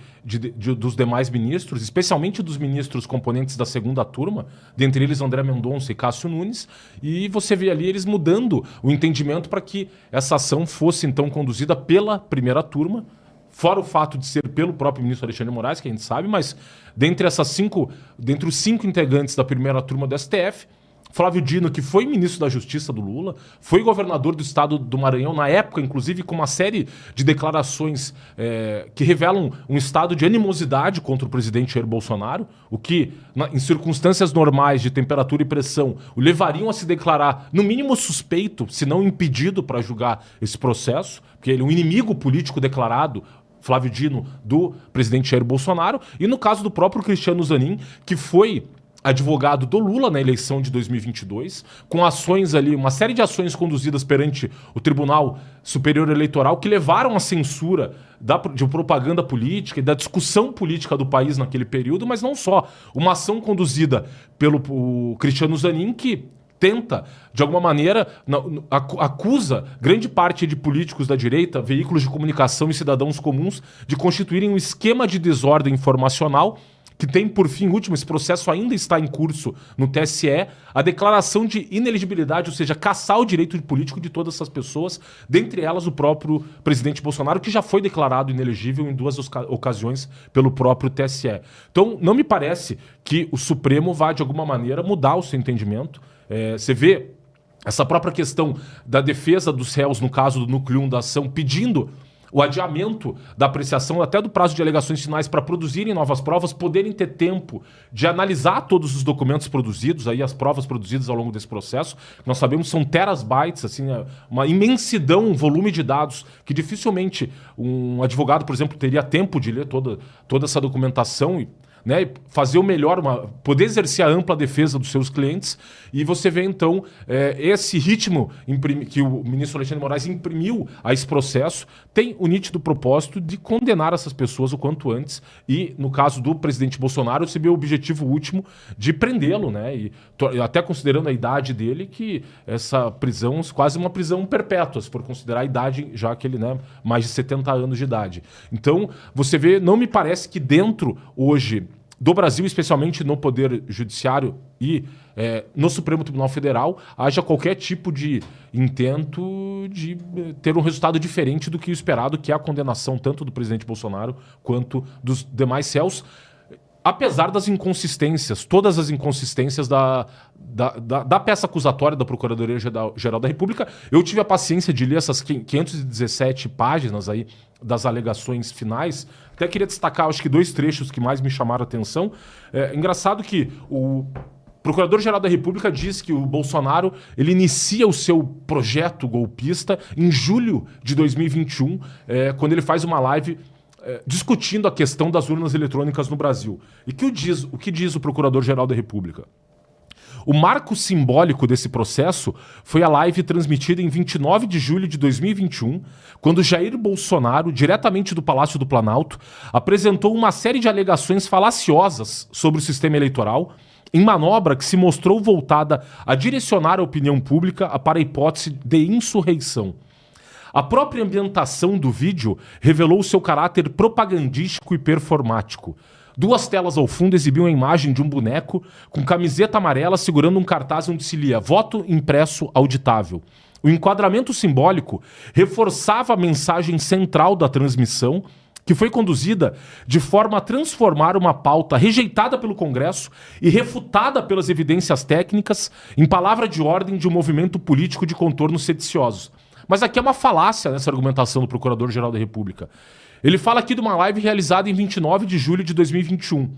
dos demais ministros, especialmente dos ministros componentes da segunda turma, dentre eles André Mendonça e Cássio Nunes, e você vê ali eles mudando o entendimento para que essa ação fosse então conduzida pela primeira turma, fora o fato de ser pelo próprio ministro Alexandre de Moraes, que a gente sabe, mas dentre os 5 integrantes da primeira turma do STF, Flávio Dino, que foi ministro da Justiça do Lula, foi governador do estado do Maranhão, na época, inclusive, com uma série de declarações que revelam um estado de animosidade contra o presidente Jair Bolsonaro, o que, em circunstâncias normais de temperatura e pressão, o levariam a se declarar, no mínimo, suspeito, se não impedido para julgar esse processo, porque ele é um inimigo político declarado, Flávio Dino, do presidente Jair Bolsonaro, e no caso do próprio Cristiano Zanin, que foi advogado do Lula na eleição de 2022, com ações ali, uma série de ações conduzidas perante o Tribunal Superior Eleitoral que levaram à censura de propaganda política e da discussão política do país naquele período, mas não só. Uma ação conduzida pelo Cristiano Zanin que tenta, de alguma maneira, acusa grande parte de políticos da direita, veículos de comunicação e cidadãos comuns de constituírem um esquema de desordem informacional que tem, por fim, último, esse processo ainda está em curso no TSE, a declaração de inelegibilidade, ou seja, caçar o direito político de todas essas pessoas, dentre elas o próprio presidente Bolsonaro, que já foi declarado inelegível em 2 ocasiões pelo próprio TSE. Então, não me parece que o Supremo vá, de alguma maneira, mudar o seu entendimento. Você vê essa própria questão da defesa dos réus, no caso do núcleo 1 da ação, pedindo o adiamento da apreciação até do prazo de alegações finais para produzirem novas provas, poderem ter tempo de analisar todos os documentos produzidos, aí as provas produzidas ao longo desse processo. Nós sabemos que são terabytes, assim, uma imensidão, um volume de dados que dificilmente um advogado, por exemplo, teria tempo de ler toda essa documentação e, né, fazer o melhor, poder exercer a ampla defesa dos seus clientes. E você vê, então, esse ritmo que o ministro Alexandre de Moraes imprimiu a esse processo tem o nítido propósito de condenar essas pessoas o quanto antes e, no caso do presidente Bolsonaro, receber o objetivo último de prendê-lo, né? E até considerando a idade dele, que essa prisão, quase uma prisão perpétua, se for considerar a idade, já que ele, né, mais de 70 anos de idade. Então, você vê, não me parece que dentro, hoje, do Brasil, especialmente no Poder Judiciário e no Supremo Tribunal Federal, haja qualquer tipo de intento de ter um resultado diferente do que o esperado, que é a condenação tanto do presidente Bolsonaro quanto dos demais réus, apesar das inconsistências, todas as inconsistências da peça acusatória da Procuradoria-Geral da República. Eu tive a paciência de ler essas 517 páginas aí das alegações finais. Até queria destacar, acho que 2 trechos que mais me chamaram a atenção. Engraçado que o Procurador-Geral da República diz que o Bolsonaro ele inicia o seu projeto golpista em julho de 2021, quando ele faz uma live discutindo a questão das urnas eletrônicas no Brasil. E o que diz o Procurador-Geral da República? O marco simbólico desse processo foi a live transmitida em 29 de julho de 2021, quando Jair Bolsonaro, diretamente do Palácio do Planalto, apresentou uma série de alegações falaciosas sobre o sistema eleitoral, em manobra que se mostrou voltada a direcionar a opinião pública para a hipótese de insurreição. A própria ambientação do vídeo revelou seu caráter propagandístico e performático. 2 telas ao fundo exibiam a imagem de um boneco com camiseta amarela segurando um cartaz onde se lia "Voto impresso auditável". O enquadramento simbólico reforçava a mensagem central da transmissão, que foi conduzida de forma a transformar uma pauta rejeitada pelo Congresso e refutada pelas evidências técnicas em palavra de ordem de um movimento político de contornos sediciosos. Mas aqui é uma falácia nessa argumentação do Procurador-Geral da República. Ele fala aqui de uma live realizada em 29 de julho de 2021.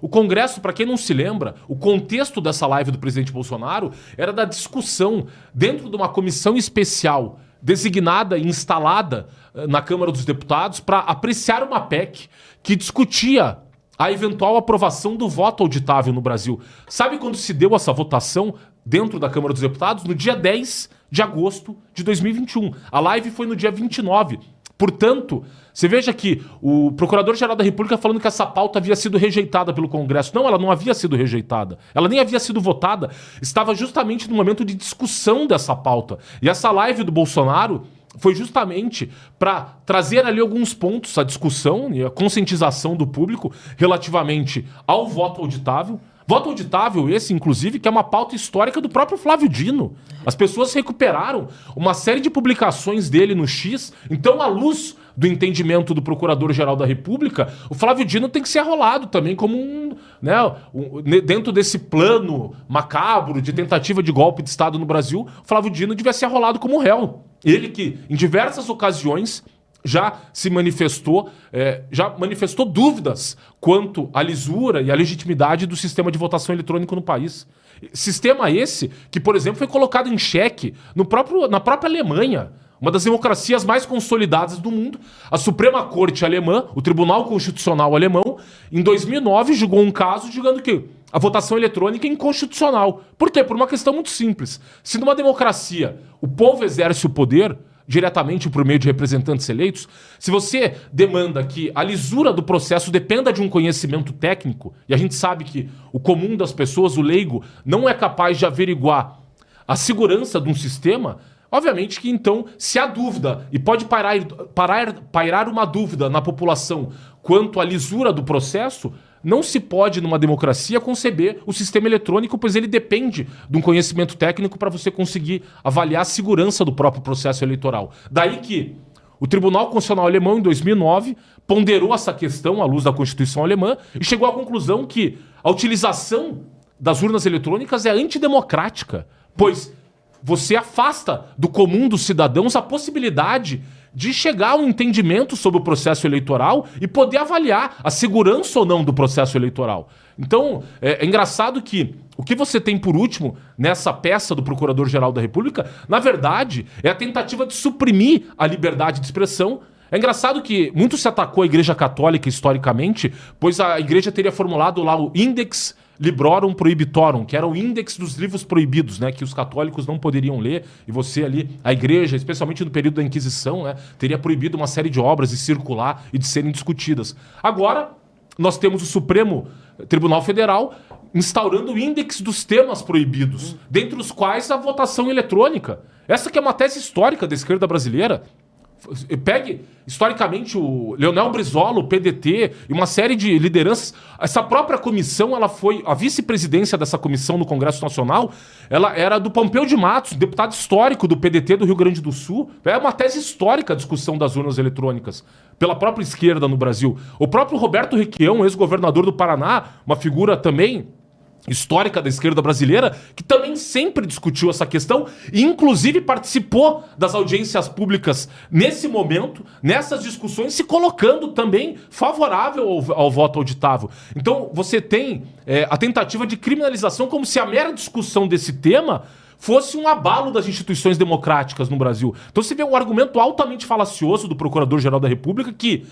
O Congresso, para quem não se lembra, o contexto dessa live do presidente Bolsonaro era da discussão dentro de uma comissão especial designada e instalada na Câmara dos Deputados para apreciar uma PEC que discutia a eventual aprovação do voto auditável no Brasil. Sabe quando se deu essa votação dentro da Câmara dos Deputados? No dia 10 de agosto de 2021. A live foi no dia 29. Portanto, você veja que o Procurador-Geral da República falando que essa pauta havia sido rejeitada pelo Congresso. Não, ela não havia sido rejeitada. Ela nem havia sido votada. Estava justamente no momento de discussão dessa pauta. E essa live do Bolsonaro foi justamente para trazer ali alguns pontos à discussão e a conscientização do público relativamente ao voto auditável. Voto auditável esse, inclusive, que é uma pauta histórica do próprio Flávio Dino. As pessoas recuperaram uma série de publicações dele no X. Então, à luz do entendimento do Procurador-Geral da República, o Flávio Dino tem que ser arrolado também como dentro desse plano macabro de tentativa de golpe de Estado no Brasil, o Flávio Dino devia ser arrolado como réu. Ele que, em diversas ocasiões, já manifestou dúvidas quanto à lisura e à legitimidade do sistema de votação eletrônico no país. Sistema esse que, por exemplo, foi colocado em xeque na própria Alemanha, uma das democracias mais consolidadas do mundo. A Suprema Corte Alemã, o Tribunal Constitucional Alemão, em 2009 julgou um caso julgando que a votação eletrônica é inconstitucional. Por quê? Por uma questão muito simples. Se numa democracia o povo exerce o poder diretamente por meio de representantes eleitos, se você demanda que a lisura do processo dependa de um conhecimento técnico, e a gente sabe que o comum das pessoas, o leigo, não é capaz de averiguar a segurança de um sistema, obviamente que então, se há dúvida, e pode pairar uma dúvida na população quanto à lisura do processo, não se pode, numa democracia, conceber o sistema eletrônico, pois ele depende de um conhecimento técnico para você conseguir avaliar a segurança do próprio processo eleitoral. Daí que o Tribunal Constitucional Alemão, em 2009, ponderou essa questão à luz da Constituição Alemã e chegou à conclusão que a utilização das urnas eletrônicas é antidemocrática, pois você afasta do comum dos cidadãos a possibilidade de chegar a um entendimento sobre o processo eleitoral e poder avaliar a segurança ou não do processo eleitoral. Então, é engraçado que o que você tem por último nessa peça do Procurador-Geral da República, na verdade, é a tentativa de suprimir a liberdade de expressão. É engraçado que muito se atacou a Igreja Católica historicamente, pois a Igreja teria formulado lá o Index Librorum Prohibitorum, que era o índex dos livros proibidos, né, que os católicos não poderiam ler, e você ali, a igreja, especialmente no período da Inquisição, né, teria proibido uma série de obras de circular e de serem discutidas. Agora, nós temos o Supremo Tribunal Federal instaurando o índex dos temas proibidos, dentre os quais a votação eletrônica. Essa que é uma tese histórica da esquerda brasileira. Pegue, historicamente, o Leonel Brizola, o PDT e uma série de lideranças. Essa própria comissão, ela foi... A vice-presidência dessa comissão no Congresso Nacional, ela era do Pompeu de Matos, deputado histórico do PDT do Rio Grande do Sul. É uma tese histórica a discussão das urnas eletrônicas pela própria esquerda no Brasil. O próprio Roberto Requião, ex-governador do Paraná, uma figura também histórica da esquerda brasileira, que também sempre discutiu essa questão e inclusive participou das audiências públicas nesse momento, nessas discussões, se colocando também favorável ao voto auditável. Então você tem a tentativa de criminalização como se a mera discussão desse tema fosse um abalo das instituições democráticas no Brasil. Então você vê um argumento altamente falacioso do Procurador-Geral da República que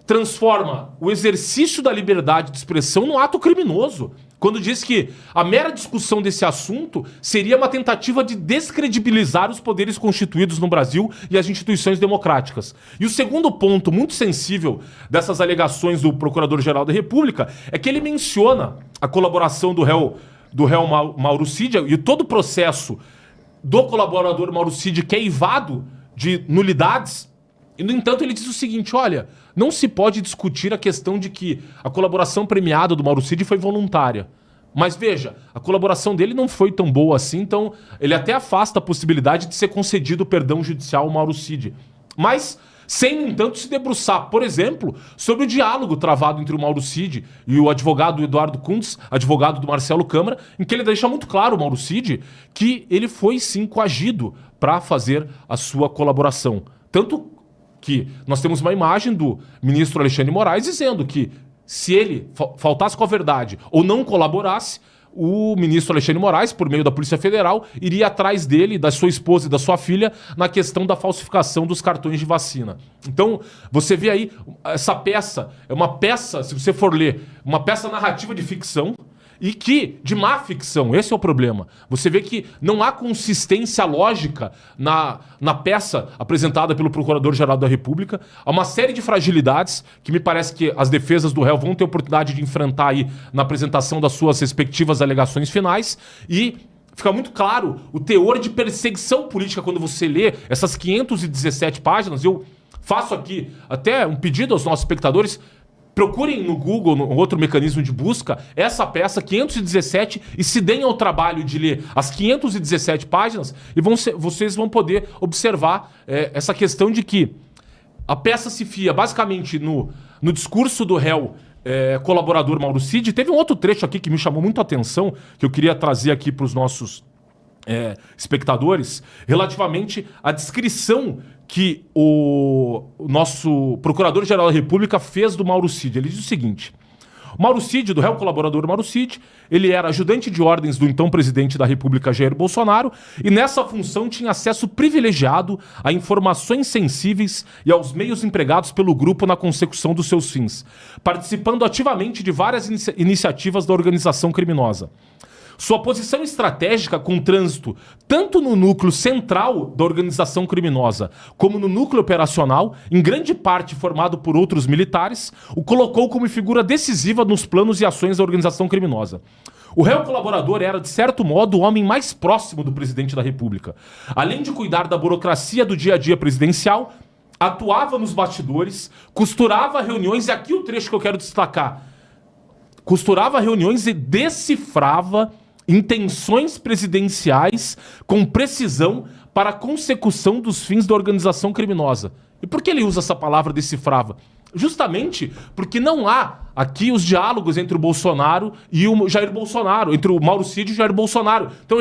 transforma o exercício da liberdade de expressão num ato criminoso, quando diz que a mera discussão desse assunto seria uma tentativa de descredibilizar os poderes constituídos no Brasil e as instituições democráticas. E o segundo ponto muito sensível dessas alegações do Procurador-Geral da República é que ele menciona a colaboração do réu Mauro Cid e todo o processo do colaborador Mauro Cid que é eivado de nulidades. E, no entanto, ele diz o seguinte, olha, não se pode discutir a questão de que a colaboração premiada do Mauro Cid foi voluntária. Mas veja, a colaboração dele não foi tão boa assim, então ele até afasta a possibilidade de ser concedido o perdão judicial ao Mauro Cid. Mas, sem, no entanto, se debruçar, por exemplo, sobre o diálogo travado entre o Mauro Cid e o advogado Eduardo Kuntz, advogado do Marcelo Câmara, em que ele deixa muito claro, o Mauro Cid, que ele foi sim coagido para fazer a sua colaboração. Tanto que nós temos uma imagem do ministro Alexandre de Moraes dizendo que se ele faltasse com a verdade ou não colaborasse, o ministro Alexandre de Moraes, por meio da Polícia Federal, iria atrás dele, da sua esposa e da sua filha, na questão da falsificação dos cartões de vacina. Então, você vê aí, essa peça, é uma peça, se você for ler, uma peça narrativa de ficção, e que, de má ficção, esse é o problema. Você vê que não há consistência lógica na peça apresentada pelo Procurador-Geral da República. Há uma série de fragilidades que me parece que as defesas do réu vão ter oportunidade de enfrentar aí na apresentação das suas respectivas alegações finais, e fica muito claro o teor de perseguição política quando você lê essas 517 páginas. Eu faço aqui até um pedido aos nossos espectadores: procurem no Google, no outro mecanismo de busca, essa peça 517 e se deem ao trabalho de ler as 517 páginas e vocês vão poder observar essa questão de que a peça se fia basicamente no discurso do réu colaborador Mauro Cid. Teve um outro trecho aqui que me chamou muito a atenção, que eu queria trazer aqui para os nossos espectadores, relativamente à descrição que o nosso Procurador-Geral da República fez do Mauro Cid. Ele diz o seguinte: o Mauro Cid, do réu colaborador Mauro Cid, ele era ajudante de ordens do então presidente da República, Jair Bolsonaro, e nessa função tinha acesso privilegiado a informações sensíveis e aos meios empregados pelo grupo na consecução dos seus fins, participando ativamente de várias iniciativas da organização criminosa. Sua posição estratégica com trânsito tanto no núcleo central da organização criminosa como no núcleo operacional, em grande parte formado por outros militares, o colocou como figura decisiva nos planos e ações da organização criminosa. O réu colaborador era, de certo modo, o homem mais próximo do presidente da República. Além de cuidar da burocracia do dia a dia presidencial, atuava nos bastidores, costurava reuniões, e aqui o trecho que eu quero destacar: costurava reuniões e decifrava intenções presidenciais com precisão para a consecução dos fins da organização criminosa. E por que ele usa essa palavra decifrava? Justamente porque não há aqui os diálogos entre o Bolsonaro e o Jair Bolsonaro, entre o Mauro Cid e o Jair Bolsonaro. Então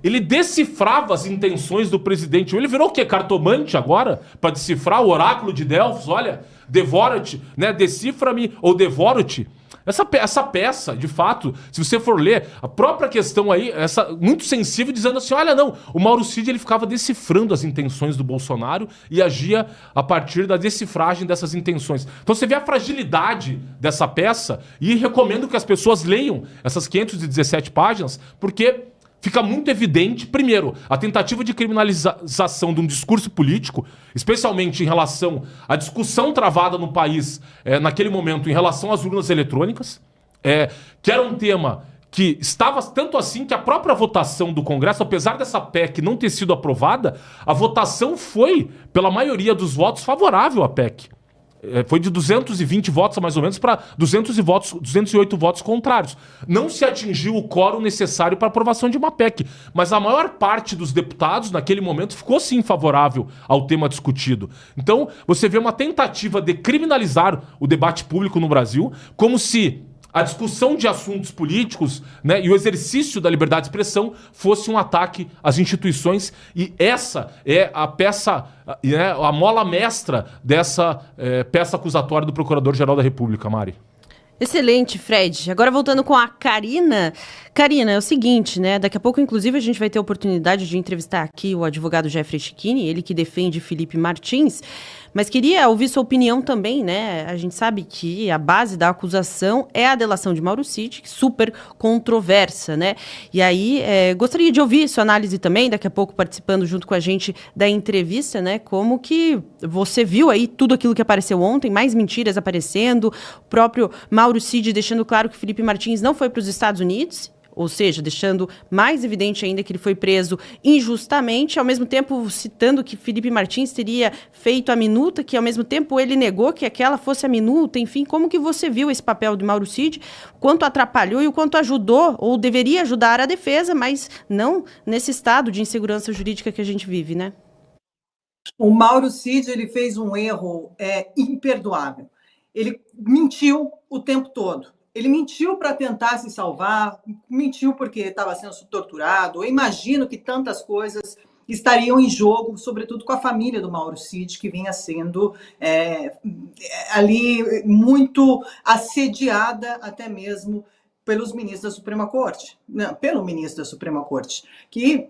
ele decifrava as intenções do presidente. Ele virou o quê? Cartomante agora? Para decifrar o oráculo de Delfos? Olha, devora-te, né? Decifra-me ou devoro-te. Essa peça, de fato, se você for ler, a própria questão aí, muito sensível, dizendo assim: olha, não, o Mauro Cid ele ficava decifrando as intenções do Bolsonaro e agia a partir da decifragem dessas intenções. Então você vê a fragilidade dessa peça, e recomendo que as pessoas leiam essas 517 páginas, porque fica muito evidente, primeiro, a tentativa de criminalização de um discurso político, especialmente em relação à discussão travada no país naquele momento em relação às urnas eletrônicas, que era um tema que estava tanto assim que a própria votação do Congresso, apesar dessa PEC não ter sido aprovada, a votação foi, pela maioria dos votos, favorável à PEC. Foi de 220 votos, mais ou menos, para 208 votos contrários. Não se atingiu o quórum necessário para aprovação de uma PEC, mas a maior parte dos deputados, naquele momento, ficou sim favorável ao tema discutido. Então, você vê uma tentativa de criminalizar o debate público no Brasil, como se a discussão de assuntos políticos, né, e o exercício da liberdade de expressão fosse um ataque às instituições, e essa é a peça, né, a mola mestra dessa peça acusatória do Procurador-Geral da República, Mari. Excelente, Fred. Agora voltando com a Karina. Karina, é o seguinte, né? Daqui a pouco, inclusive, a gente vai ter a oportunidade de entrevistar aqui o advogado Jeffrey Chicchini, ele que defende Felipe Martins. Mas queria ouvir sua opinião também, né? A gente sabe que a base da acusação é a delação de Mauro Cid, super controversa, né? E aí, gostaria de ouvir sua análise também, daqui a pouco participando junto com a gente da entrevista, né? Como que você viu aí tudo aquilo que apareceu ontem, mais mentiras aparecendo, o próprio Mauro Cid deixando claro que Felipe Martins não foi para os Estados Unidos, ou seja, deixando mais evidente ainda que ele foi preso injustamente, ao mesmo tempo citando que Felipe Martins teria feito a minuta, que ao mesmo tempo ele negou que aquela fosse a minuta. Enfim, como que você viu esse papel de Mauro Cid, o quanto atrapalhou e o quanto ajudou, ou deveria ajudar a defesa, mas não nesse estado de insegurança jurídica que a gente vive, né? O Mauro Cid, ele fez um erro imperdoável. Ele mentiu o tempo todo. Ele mentiu para tentar se salvar, mentiu porque estava sendo torturado. Eu imagino que tantas coisas estariam em jogo, sobretudo com a família do Mauro Cid, que vinha sendo ali muito assediada até mesmo pelos ministros da Suprema Corte. Não, pelo ministro da Suprema Corte, que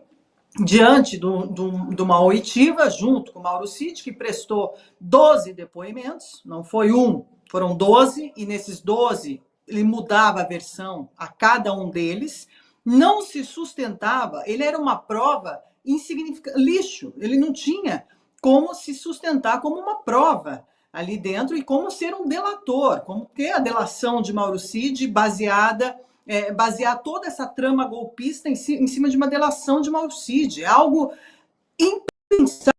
diante de uma oitiva, junto com o Mauro Cid, que prestou 12 depoimentos, não foi um, foram 12, e nesses 12 ele mudava a versão a cada um deles, não se sustentava, ele era uma prova insignificante, lixo, ele não tinha como se sustentar como uma prova ali dentro e como ser um delator, como ter a delação de Mauro Cid basear toda essa trama golpista em cima de uma delação de Mauro Cid. É algo impensável,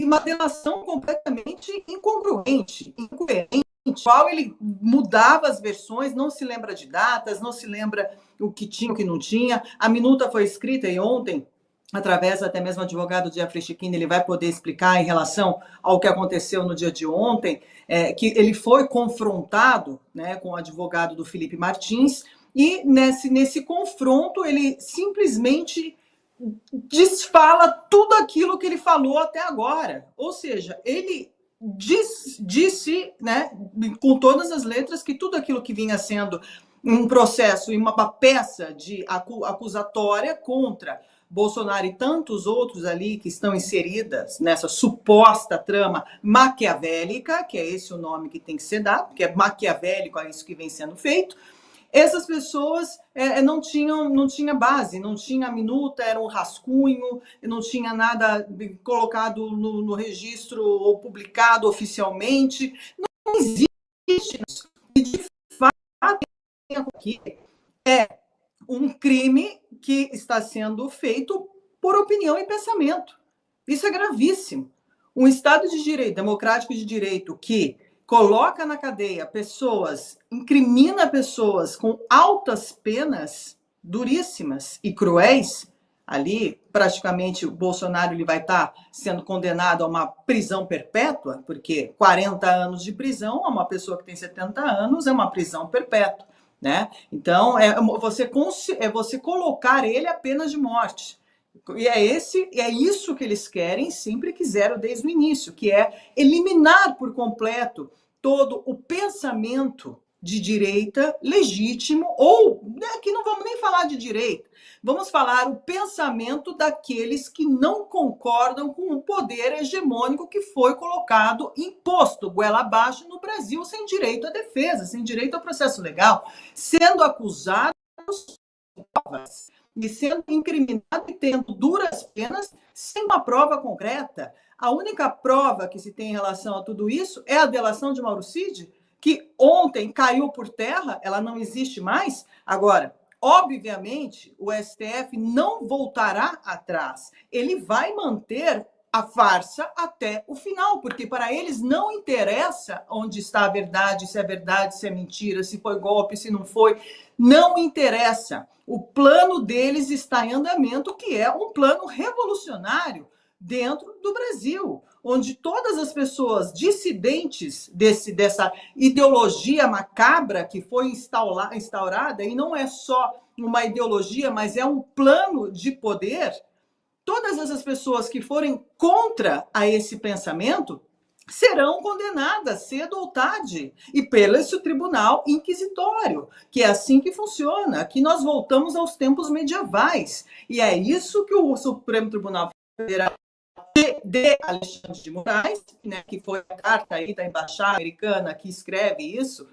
uma delação completamente incongruente, incoerente, qual ele mudava as versões, não se lembra de datas, não se lembra o que tinha, o que não tinha. A minuta foi escrita e ontem, através até mesmo do advogado Jeffrey Chiquini, ele vai poder explicar em relação ao que aconteceu no dia de ontem, que ele foi confrontado, né, com o advogado do Felipe Martins, e nesse confronto ele simplesmente desfala tudo aquilo que ele falou até agora. Ou seja, ele disse, né, com todas as letras, que tudo aquilo que vinha sendo um processo e uma peça de acusatória contra Bolsonaro e tantos outros ali que estão inseridas nessa suposta trama maquiavélica, que é esse o nome que tem que ser dado, porque é maquiavélico, é isso que vem sendo feito. Essas pessoas não tinha base, não tinha minuta, era um rascunho, não tinha nada colocado no registro ou publicado oficialmente. Não existe isso. E, de fato, aqui é um crime que está sendo feito por opinião e pensamento. Isso é gravíssimo. Um Estado de direito, democrático de direito, que coloca na cadeia pessoas, incrimina pessoas com altas penas, duríssimas e cruéis, ali praticamente o Bolsonaro ele vai estar sendo condenado a uma prisão perpétua, porque 40 anos de prisão a uma pessoa que tem 70 anos é uma prisão perpétua, né? Então, é você colocar ele a pena de morte. E é isso que eles querem, sempre quiseram desde o início, que é eliminar por completo todo o pensamento de direita legítimo, ou aqui não vamos nem falar de direita, vamos falar o pensamento daqueles que não concordam com o poder hegemônico que foi colocado, imposto goela abaixo no Brasil, sem direito à defesa, sem direito ao processo legal, sendo acusados e sendo incriminado e tendo duras penas sem uma prova concreta. A única prova que se tem em relação a tudo isso é a delação de Mauro Cid, que ontem caiu por terra, ela não existe mais. Agora, obviamente, o STF não voltará atrás. Ele vai manter a farsa até o final, porque para eles não interessa onde está a verdade, se é mentira, se foi golpe, se não foi. Não interessa. O plano deles está em andamento, que é um plano revolucionário dentro do Brasil, onde todas as pessoas dissidentes dessa ideologia macabra que foi instaurada, e não é só uma ideologia, mas é um plano de poder, todas essas pessoas que forem contra a esse pensamento serão condenadas cedo ou tarde, e pelo esse tribunal inquisitório, que é assim que funciona. Aqui nós voltamos aos tempos medievais, e é isso que o Supremo Tribunal Federal de Alexandre de Moraes, né, que foi a carta aí da Embaixada Americana que escreve isso,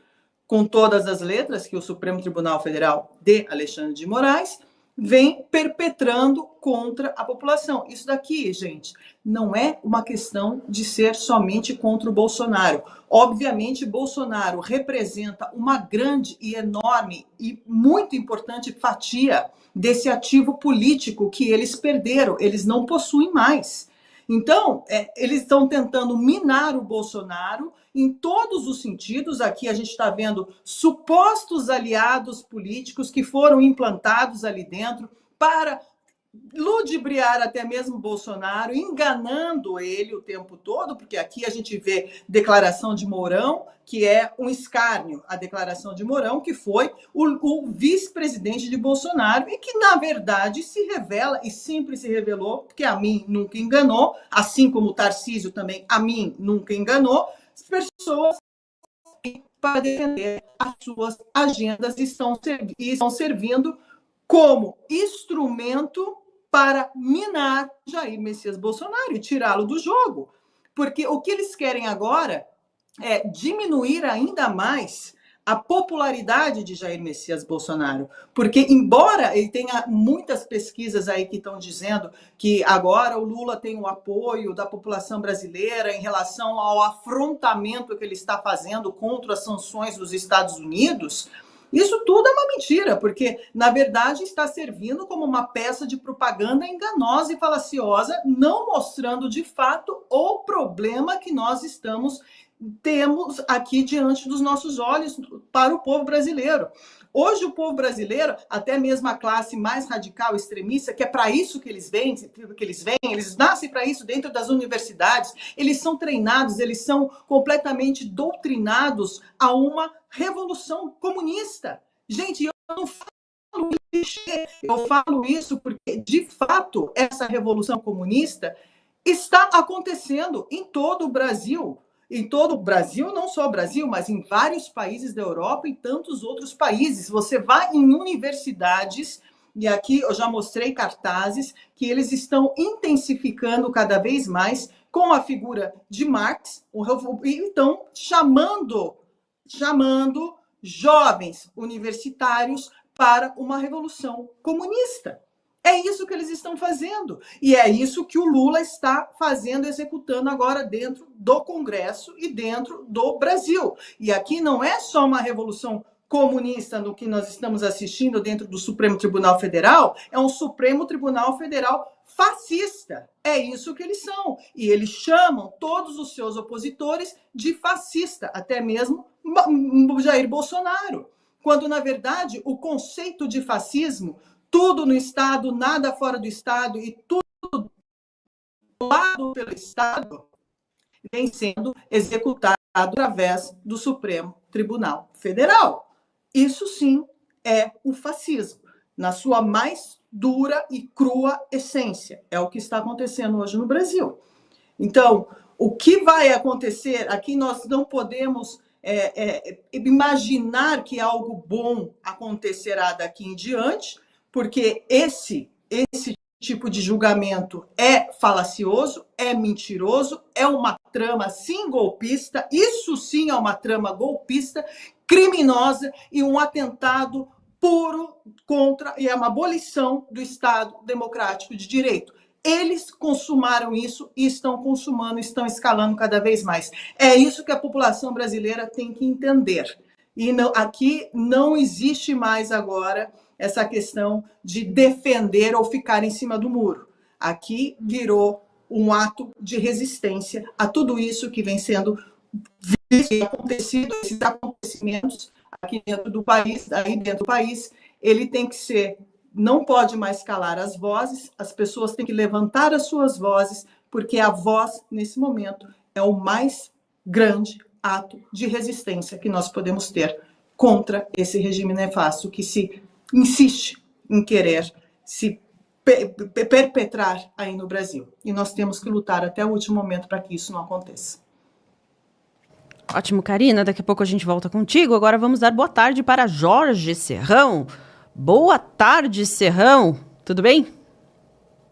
com todas as letras, que o Supremo Tribunal Federal de Alexandre de Moraes vem perpetrando contra a população. Isso daqui, gente, não é uma questão de ser somente contra o Bolsonaro. Obviamente, Bolsonaro representa uma grande e enorme e muito importante fatia desse ativo político que eles perderam. Eles não possuem mais. Então, eles estão tentando minar o Bolsonaro em todos os sentidos. Aqui a gente está vendo supostos aliados políticos que foram implantados ali dentro para ludibriar até mesmo Bolsonaro, enganando ele o tempo todo, porque aqui a gente vê declaração de Mourão, que é um escárnio, a declaração de Mourão, que foi o vice-presidente de Bolsonaro, e que, na verdade, se revela, e sempre se revelou, porque a mim nunca enganou, assim como o Tarcísio também a mim nunca enganou, as pessoas para defender as suas agendas estão servindo como instrumento para minar Jair Messias Bolsonaro e tirá-lo do jogo. Porque o que eles querem agora é diminuir ainda mais a popularidade de Jair Messias Bolsonaro. Porque, embora ele tenha muitas pesquisas aí que estão dizendo que agora o Lula tem o apoio da população brasileira em relação ao afrontamento que ele está fazendo contra as sanções dos Estados Unidos, isso tudo é uma mentira, porque, na verdade, está servindo como uma peça de propaganda enganosa e falaciosa, não mostrando, de fato, o problema que nós temos aqui diante dos nossos olhos para o povo brasileiro. Hoje o povo brasileiro, até mesmo a classe mais radical extremista, que é para isso que eles vêm, eles nascem para isso dentro das universidades, eles são treinados, eles são completamente doutrinados a uma revolução comunista. Gente, eu não falo clichê, eu falo isso porque, de fato, essa revolução comunista está acontecendo em todo o Brasil. Em todo o Brasil, não só o Brasil, mas em vários países da Europa e tantos outros países. Você vai em universidades, e aqui eu já mostrei cartazes, que eles estão intensificando cada vez mais com a figura de Marx, e estão chamando jovens universitários para uma revolução comunista. É isso que eles estão fazendo. E é isso que o Lula está fazendo, executando agora dentro do Congresso e dentro do Brasil. E aqui não é só uma revolução comunista no que nós estamos assistindo dentro do Supremo Tribunal Federal, é um Supremo Tribunal Federal fascista. É isso que eles são. E eles chamam todos os seus opositores de fascista, até mesmo Jair Bolsonaro. Quando, na verdade, o conceito de fascismo, tudo no Estado, nada fora do Estado e tudo lado pelo Estado, vem sendo executado através do Supremo Tribunal Federal. Isso sim é o fascismo, na sua mais dura e crua essência. É o que está acontecendo hoje no Brasil. Então, o que vai acontecer aqui, nós não podemos imaginar que algo bom acontecerá daqui em diante, porque esse tipo de julgamento é falacioso, é mentiroso, é uma trama, sim, golpista. Isso sim é uma trama golpista, criminosa e um atentado puro contra e é uma abolição do Estado democrático de direito. Eles consumaram isso e estão consumando, estão escalando cada vez mais. É isso que a população brasileira tem que entender. E não, aqui não existe mais agora essa questão de defender ou ficar em cima do muro. Aqui virou um ato de resistência a tudo isso que vem sendo visto e acontecido, esses acontecimentos aqui dentro do país, aí dentro do país, ele tem que ser, não pode mais calar as vozes, as pessoas têm que levantar as suas vozes, porque a voz, nesse momento, é o mais grande ato de resistência que nós podemos ter contra esse regime nefasto que se insiste em querer se perpetrar aí no Brasil. E nós temos que lutar até o último momento para que isso não aconteça. Ótimo, Karina. Daqui a pouco a gente volta contigo. Agora vamos dar boa tarde para Jorge Serrão. Boa tarde, Serrão. Tudo bem?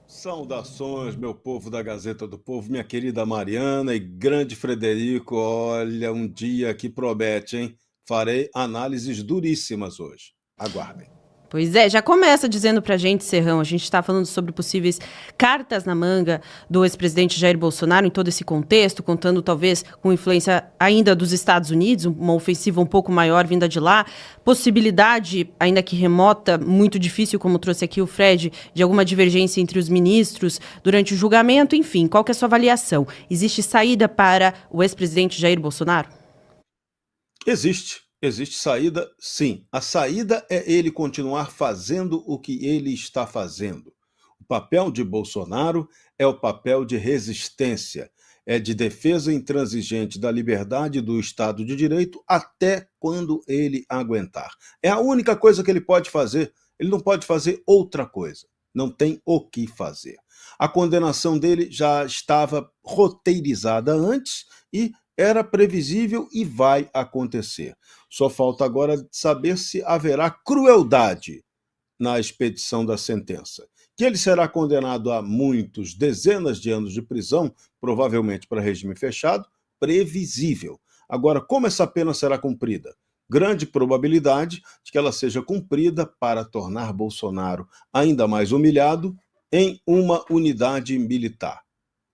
Saudações, meu povo da Gazeta do Povo, minha querida Mariana e grande Frederico. Olha, um dia que promete, hein? Farei análises duríssimas hoje. Aguardem. Pois é, já começa dizendo pra gente, Serrão, a gente está falando sobre possíveis cartas na manga do ex-presidente Jair Bolsonaro em todo esse contexto, contando talvez com influência ainda dos Estados Unidos, uma ofensiva um pouco maior vinda de lá, possibilidade, ainda que remota, muito difícil, como trouxe aqui o Fred, de alguma divergência entre os ministros durante o julgamento, enfim, qual que é a sua avaliação? Existe saída para o ex-presidente Jair Bolsonaro? Existe saída, sim. A saída é ele continuar fazendo o que ele está fazendo. O papel de Bolsonaro é o papel de resistência, é de defesa intransigente da liberdade do Estado de Direito até quando ele aguentar. É a única coisa que ele pode fazer. Ele não pode fazer outra coisa. Não tem o que fazer. A condenação dele já estava roteirizada antes e era previsível e vai acontecer. Só falta agora saber se haverá crueldade na expedição da sentença. Que ele será condenado a muitos, dezenas de anos de prisão, provavelmente para regime fechado, previsível. Agora, como essa pena será cumprida? grande probabilidade de que ela seja cumprida para tornar Bolsonaro ainda mais humilhado em uma unidade militar.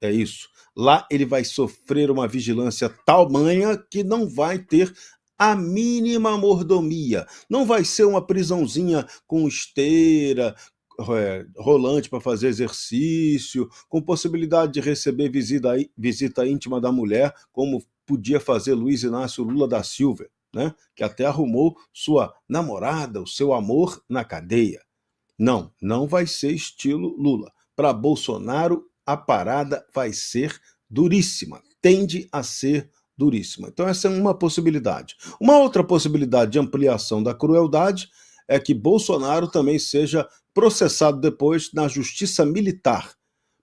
É isso. Lá ele vai sofrer uma vigilância tamanha que não vai ter a mínima mordomia. Não vai ser uma prisãozinha com esteira, rolante para fazer exercício, com possibilidade de receber visita íntima da mulher, como podia fazer Luiz Inácio Lula da Silva, né? Que até arrumou sua namorada, o seu amor na cadeia. Não, não vai ser estilo Lula. Para Bolsonaro, a parada vai ser duríssima, tende a ser duríssima. Então essa é uma possibilidade. Uma outra possibilidade de ampliação da crueldade é que Bolsonaro também seja processado depois na justiça militar,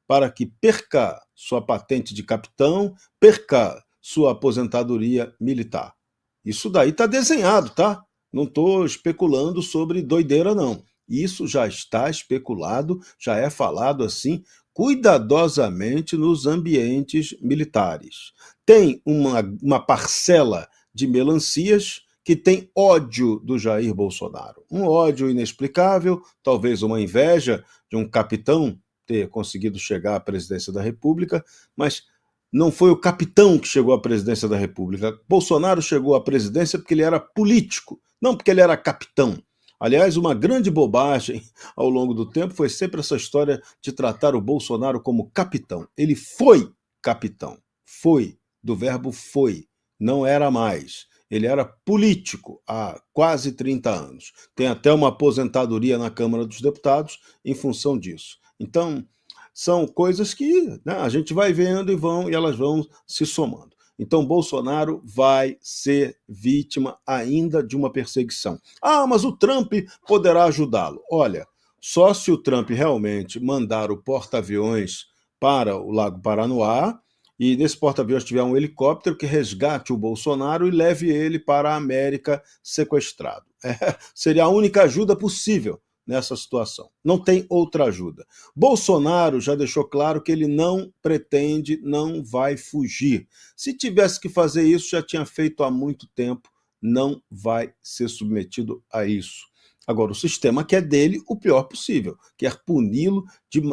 para que perca sua patente de capitão, perca sua aposentadoria militar. Isso daí está desenhado, tá? Não estou especulando sobre doideira, não. Isso já está especulado, já é falado assim, cuidadosamente nos ambientes militares. Tem uma parcela de melancias que tem ódio do Jair Bolsonaro. Um ódio inexplicável, talvez uma inveja de um capitão ter conseguido chegar à presidência da República, mas não foi o capitão que chegou à presidência da República. Bolsonaro chegou à presidência porque ele era político, não porque ele era capitão. Aliás, uma grande bobagem ao longo do tempo foi sempre essa história de tratar o Bolsonaro como capitão. Ele foi capitão. Foi, do verbo foi, não era mais. Ele era político há quase 30 anos. Tem até uma aposentadoria na Câmara dos Deputados em função disso. Então, são coisas que, né, a gente vai vendo e elas vão se somando. Então, Bolsonaro vai ser vítima ainda de uma perseguição. Ah, mas o Trump poderá ajudá-lo. Olha, só se o Trump realmente mandar o porta-aviões para o Lago Paranoá e nesse porta-aviões tiver um helicóptero que resgate o Bolsonaro e leve ele para a América sequestrado. Seria a única ajuda possível nessa situação. Não tem outra ajuda. Bolsonaro já deixou claro que ele não pretende, não vai fugir. Se tivesse que fazer isso, já tinha feito há muito tempo, não vai ser submetido a isso. Agora, o sistema quer dele o pior possível, quer puni-lo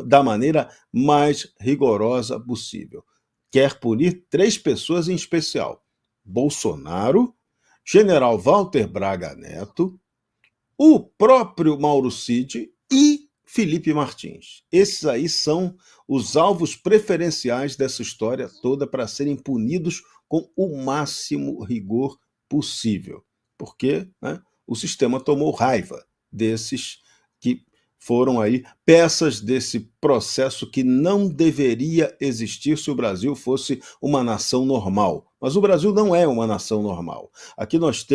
da maneira mais rigorosa possível. Quer punir 3 pessoas em especial: Bolsonaro, General Walter Braga Neto, o próprio Mauro Cid e Felipe Martins. Esses aí são os alvos preferenciais dessa história toda para serem punidos com o máximo rigor possível. Porque, né, o sistema tomou raiva desses que foram aí peças desse processo que não deveria existir se o Brasil fosse uma nação normal. Mas o Brasil não é uma nação normal. Aqui nós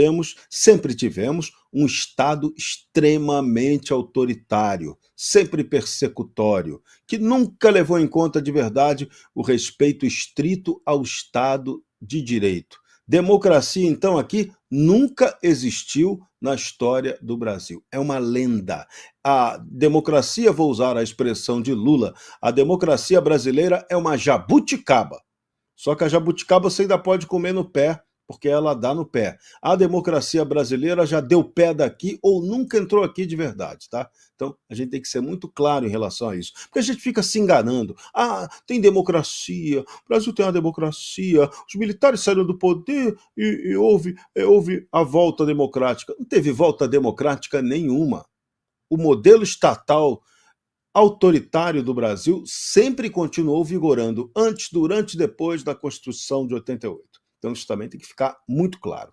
sempre tivemos, um Estado extremamente autoritário, sempre persecutório, que nunca levou em conta de verdade o respeito estrito ao Estado de Direito. Democracia, então, aqui nunca existiu na história do Brasil. É uma lenda. A democracia, vou usar a expressão de Lula, a democracia brasileira é uma jabuticaba. Só que a jabuticaba você ainda pode comer no pé, porque ela dá no pé. A democracia brasileira já deu pé daqui ou nunca entrou aqui de verdade, tá? Então, a gente tem que ser muito claro em relação a isso. Porque a gente fica se enganando. Ah, tem democracia, o Brasil tem uma democracia, os militares saíram do poder e houve a volta democrática. Não teve volta democrática nenhuma. O modelo estatal autoritário do Brasil sempre continuou vigorando antes, durante e depois da Constituição de 88. Então isso também tem que ficar muito claro.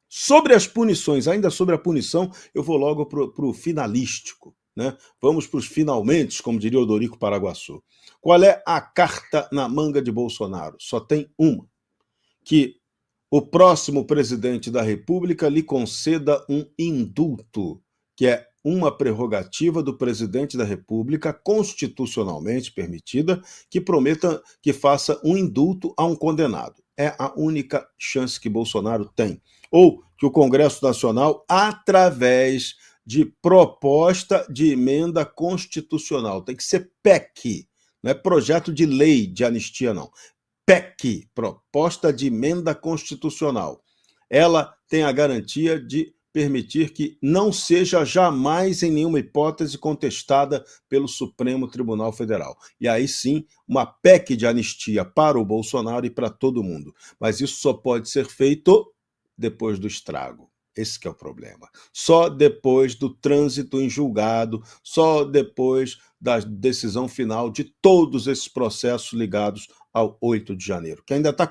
Sobre as punições, ainda sobre a punição, eu vou logo para o finalístico, né? Vamos para os finalmente, como diria Odorico Paraguaçu. Qual é a carta na manga de Bolsonaro? Só tem uma: que o próximo presidente da República lhe conceda um indulto, que é uma prerrogativa do presidente da República, constitucionalmente permitida, que faça um indulto a um condenado. É a única chance que Bolsonaro tem. Ou que o Congresso Nacional, através de proposta de emenda constitucional, tem que ser PEC, não é projeto de lei de anistia, não. PEC, proposta de emenda constitucional. ela tem a garantia de permitir que não seja jamais, em nenhuma hipótese, contestada pelo Supremo Tribunal Federal. E aí sim, uma PEC de anistia para o Bolsonaro e para todo mundo. Mas isso só pode ser feito depois do estrago. Esse que é o problema. Só depois do trânsito em julgado, só depois da decisão final de todos esses processos ligados ao 8 de janeiro, que ainda está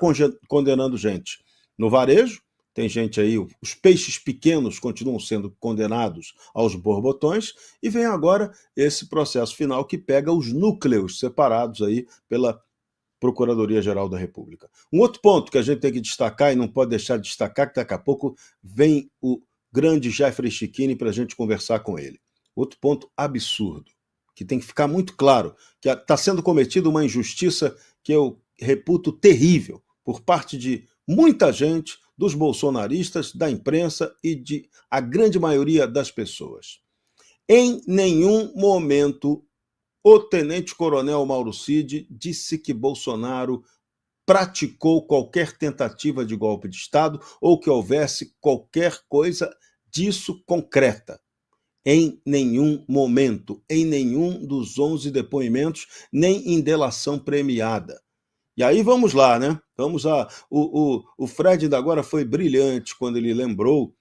condenando gente no varejo. Tem gente aí, os peixes pequenos continuam sendo condenados aos borbotões, e vem agora esse processo final que pega os núcleos separados aí pela Procuradoria-Geral da República. Um outro ponto que a gente tem que destacar, e não pode deixar de destacar, que daqui a pouco vem o grande Jeffrey Schichini para a gente conversar com ele. Outro ponto absurdo, que tem que ficar muito claro, que está sendo cometida uma injustiça que eu reputo terrível por parte de muita gente, dos bolsonaristas, da imprensa e de a grande maioria das pessoas. Em nenhum momento o tenente-coronel Mauro Cid disse que Bolsonaro praticou qualquer tentativa de golpe de Estado ou que houvesse qualquer coisa disso concreta. Em nenhum momento, em nenhum dos 11 depoimentos, nem em delação premiada. E aí vamos lá, né? Vamos lá. O Fred ainda agora foi brilhante quando ele lembrou,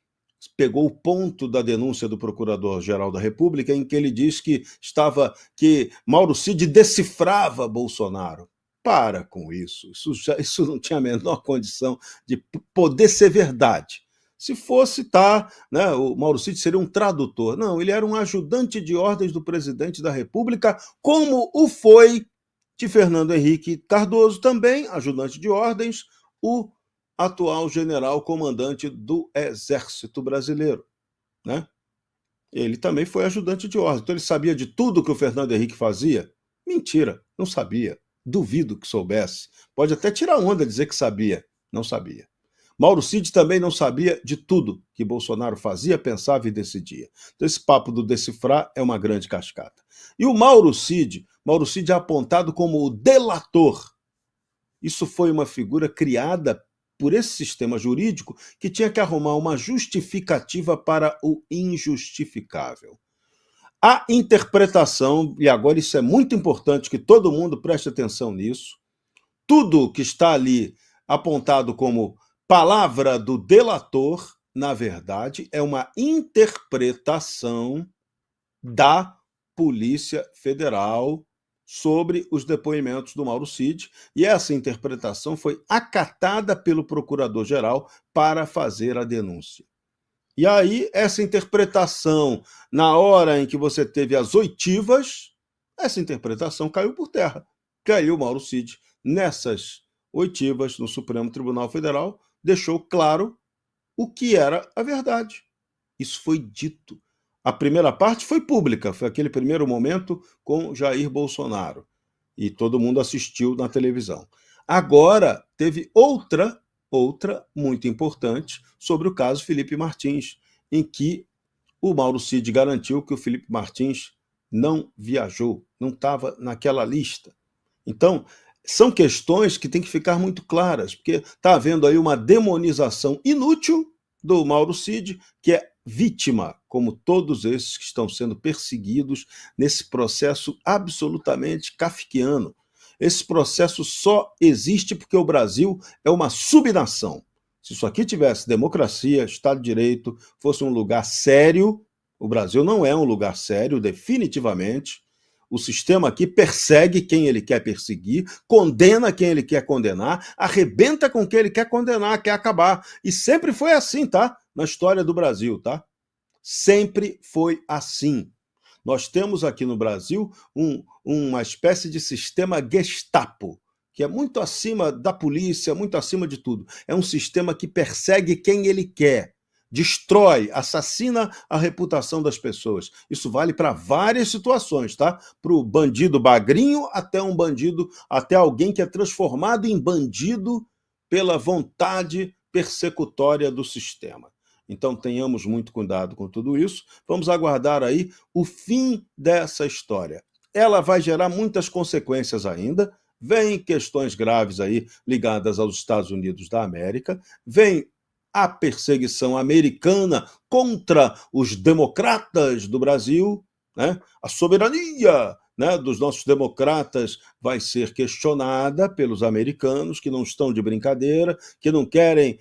pegou o ponto da denúncia do Procurador-Geral da República, em que ele diz que Mauro Cid decifrava Bolsonaro. Para com isso. Isso não tinha a menor condição de poder ser verdade. Se fosse, né, o Mauro Cid seria um tradutor. Não, ele era um ajudante de ordens do presidente da República, como o foi de Fernando Henrique Cardoso, também ajudante de ordens, o atual general comandante do Exército Brasileiro, né? Ele também foi ajudante de ordem. Então ele sabia de tudo que o Fernando Henrique fazia? Mentira, não sabia. Duvido que soubesse. Pode até tirar onda dizer que sabia. Não sabia. Mauro Cid também não sabia de tudo que Bolsonaro fazia, pensava e decidia. Então esse papo do decifrar é uma grande cascata. E o Mauro Cid é apontado como o delator. Isso foi uma figura criada por esse sistema jurídico que tinha que arrumar uma justificativa para o injustificável. A interpretação, e agora isso é muito importante que todo mundo preste atenção nisso, tudo que está ali apontado como palavra do delator, na verdade, é uma interpretação da Polícia Federal sobre os depoimentos do Mauro Cid, e essa interpretação foi acatada pelo Procurador-Geral para fazer a denúncia. E aí, essa interpretação, na hora em que você teve as oitivas, essa interpretação caiu por terra. Caiu Mauro Cid nessas oitivas no Supremo Tribunal Federal, deixou claro o que era a verdade. Isso foi dito. A primeira parte foi pública, foi aquele primeiro momento com Jair Bolsonaro. E todo mundo assistiu na televisão. Agora, teve outra muito importante sobre o caso Felipe Martins, em que o Mauro Cid garantiu que o Felipe Martins não viajou, não estava naquela lista. Então, são questões que têm que ficar muito claras, porque está havendo aí uma demonização inútil do Mauro Cid, que é vítima, como todos esses que estão sendo perseguidos nesse processo absolutamente kafkiano. Esse processo só existe porque o Brasil é uma subnação. Se isso aqui tivesse democracia, Estado de Direito, fosse um lugar sério, o Brasil não é um lugar sério, definitivamente. O sistema aqui persegue quem ele quer perseguir, condena quem ele quer condenar, arrebenta com quem ele quer condenar, quer acabar. E sempre foi assim, tá? Na história do Brasil, tá? Sempre foi assim. Nós temos aqui no Brasil uma espécie de sistema Gestapo, que é muito acima da polícia, muito acima de tudo. É um sistema que persegue quem ele quer, destrói, assassina a reputação das pessoas. Isso vale para várias situações, tá? Para o bandido bagrinho até um bandido, até alguém que é transformado em bandido pela vontade persecutória do sistema. Então tenhamos muito cuidado com tudo isso. Vamos aguardar aí o fim dessa história. Ela vai gerar muitas consequências ainda. Vem questões graves aí ligadas aos Estados Unidos da América. Vem a perseguição americana contra os democratas do Brasil, né? A soberania, né, dos nossos democratas vai ser questionada pelos americanos, que não estão de brincadeira, que não querem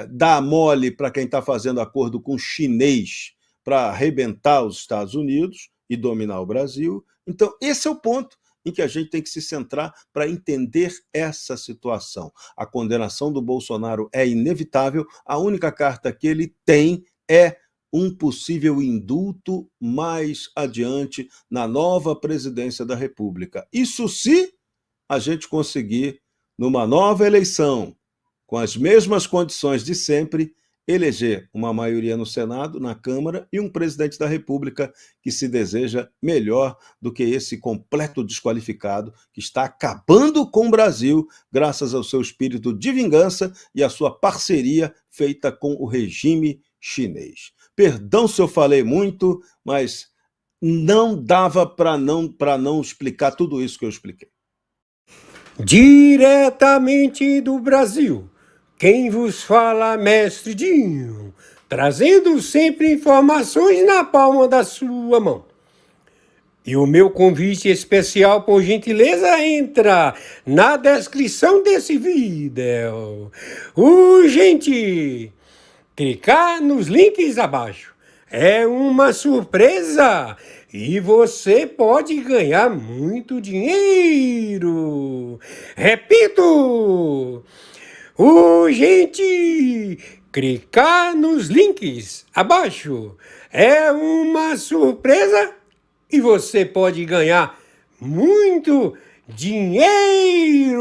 dar mole para quem está fazendo acordo com o chinês para arrebentar os Estados Unidos e dominar o Brasil. Então, esse é o ponto em que a gente tem que se centrar para entender essa situação. A condenação do Bolsonaro é inevitável, a única carta que ele tem é um possível indulto mais adiante na nova presidência da República. Isso se a gente conseguir, numa nova eleição, com as mesmas condições de sempre, eleger uma maioria no Senado, na Câmara, e um presidente da República que se deseja melhor do que esse completo desqualificado que está acabando com o Brasil graças ao seu espírito de vingança e à sua parceria feita com o regime chinês. Perdão se eu falei muito, mas não dava para não explicar tudo isso que eu expliquei. Diretamente do Brasil, quem vos fala, mestre Dinho, trazendo sempre informações na palma da sua mão. E o meu convite especial, por gentileza, entra na descrição desse vídeo. Urgente! Clicar nos links abaixo. É uma surpresa e você pode ganhar muito dinheiro. Repito! Urgente! Clicar nos links abaixo. É uma surpresa e você pode ganhar muito dinheiro.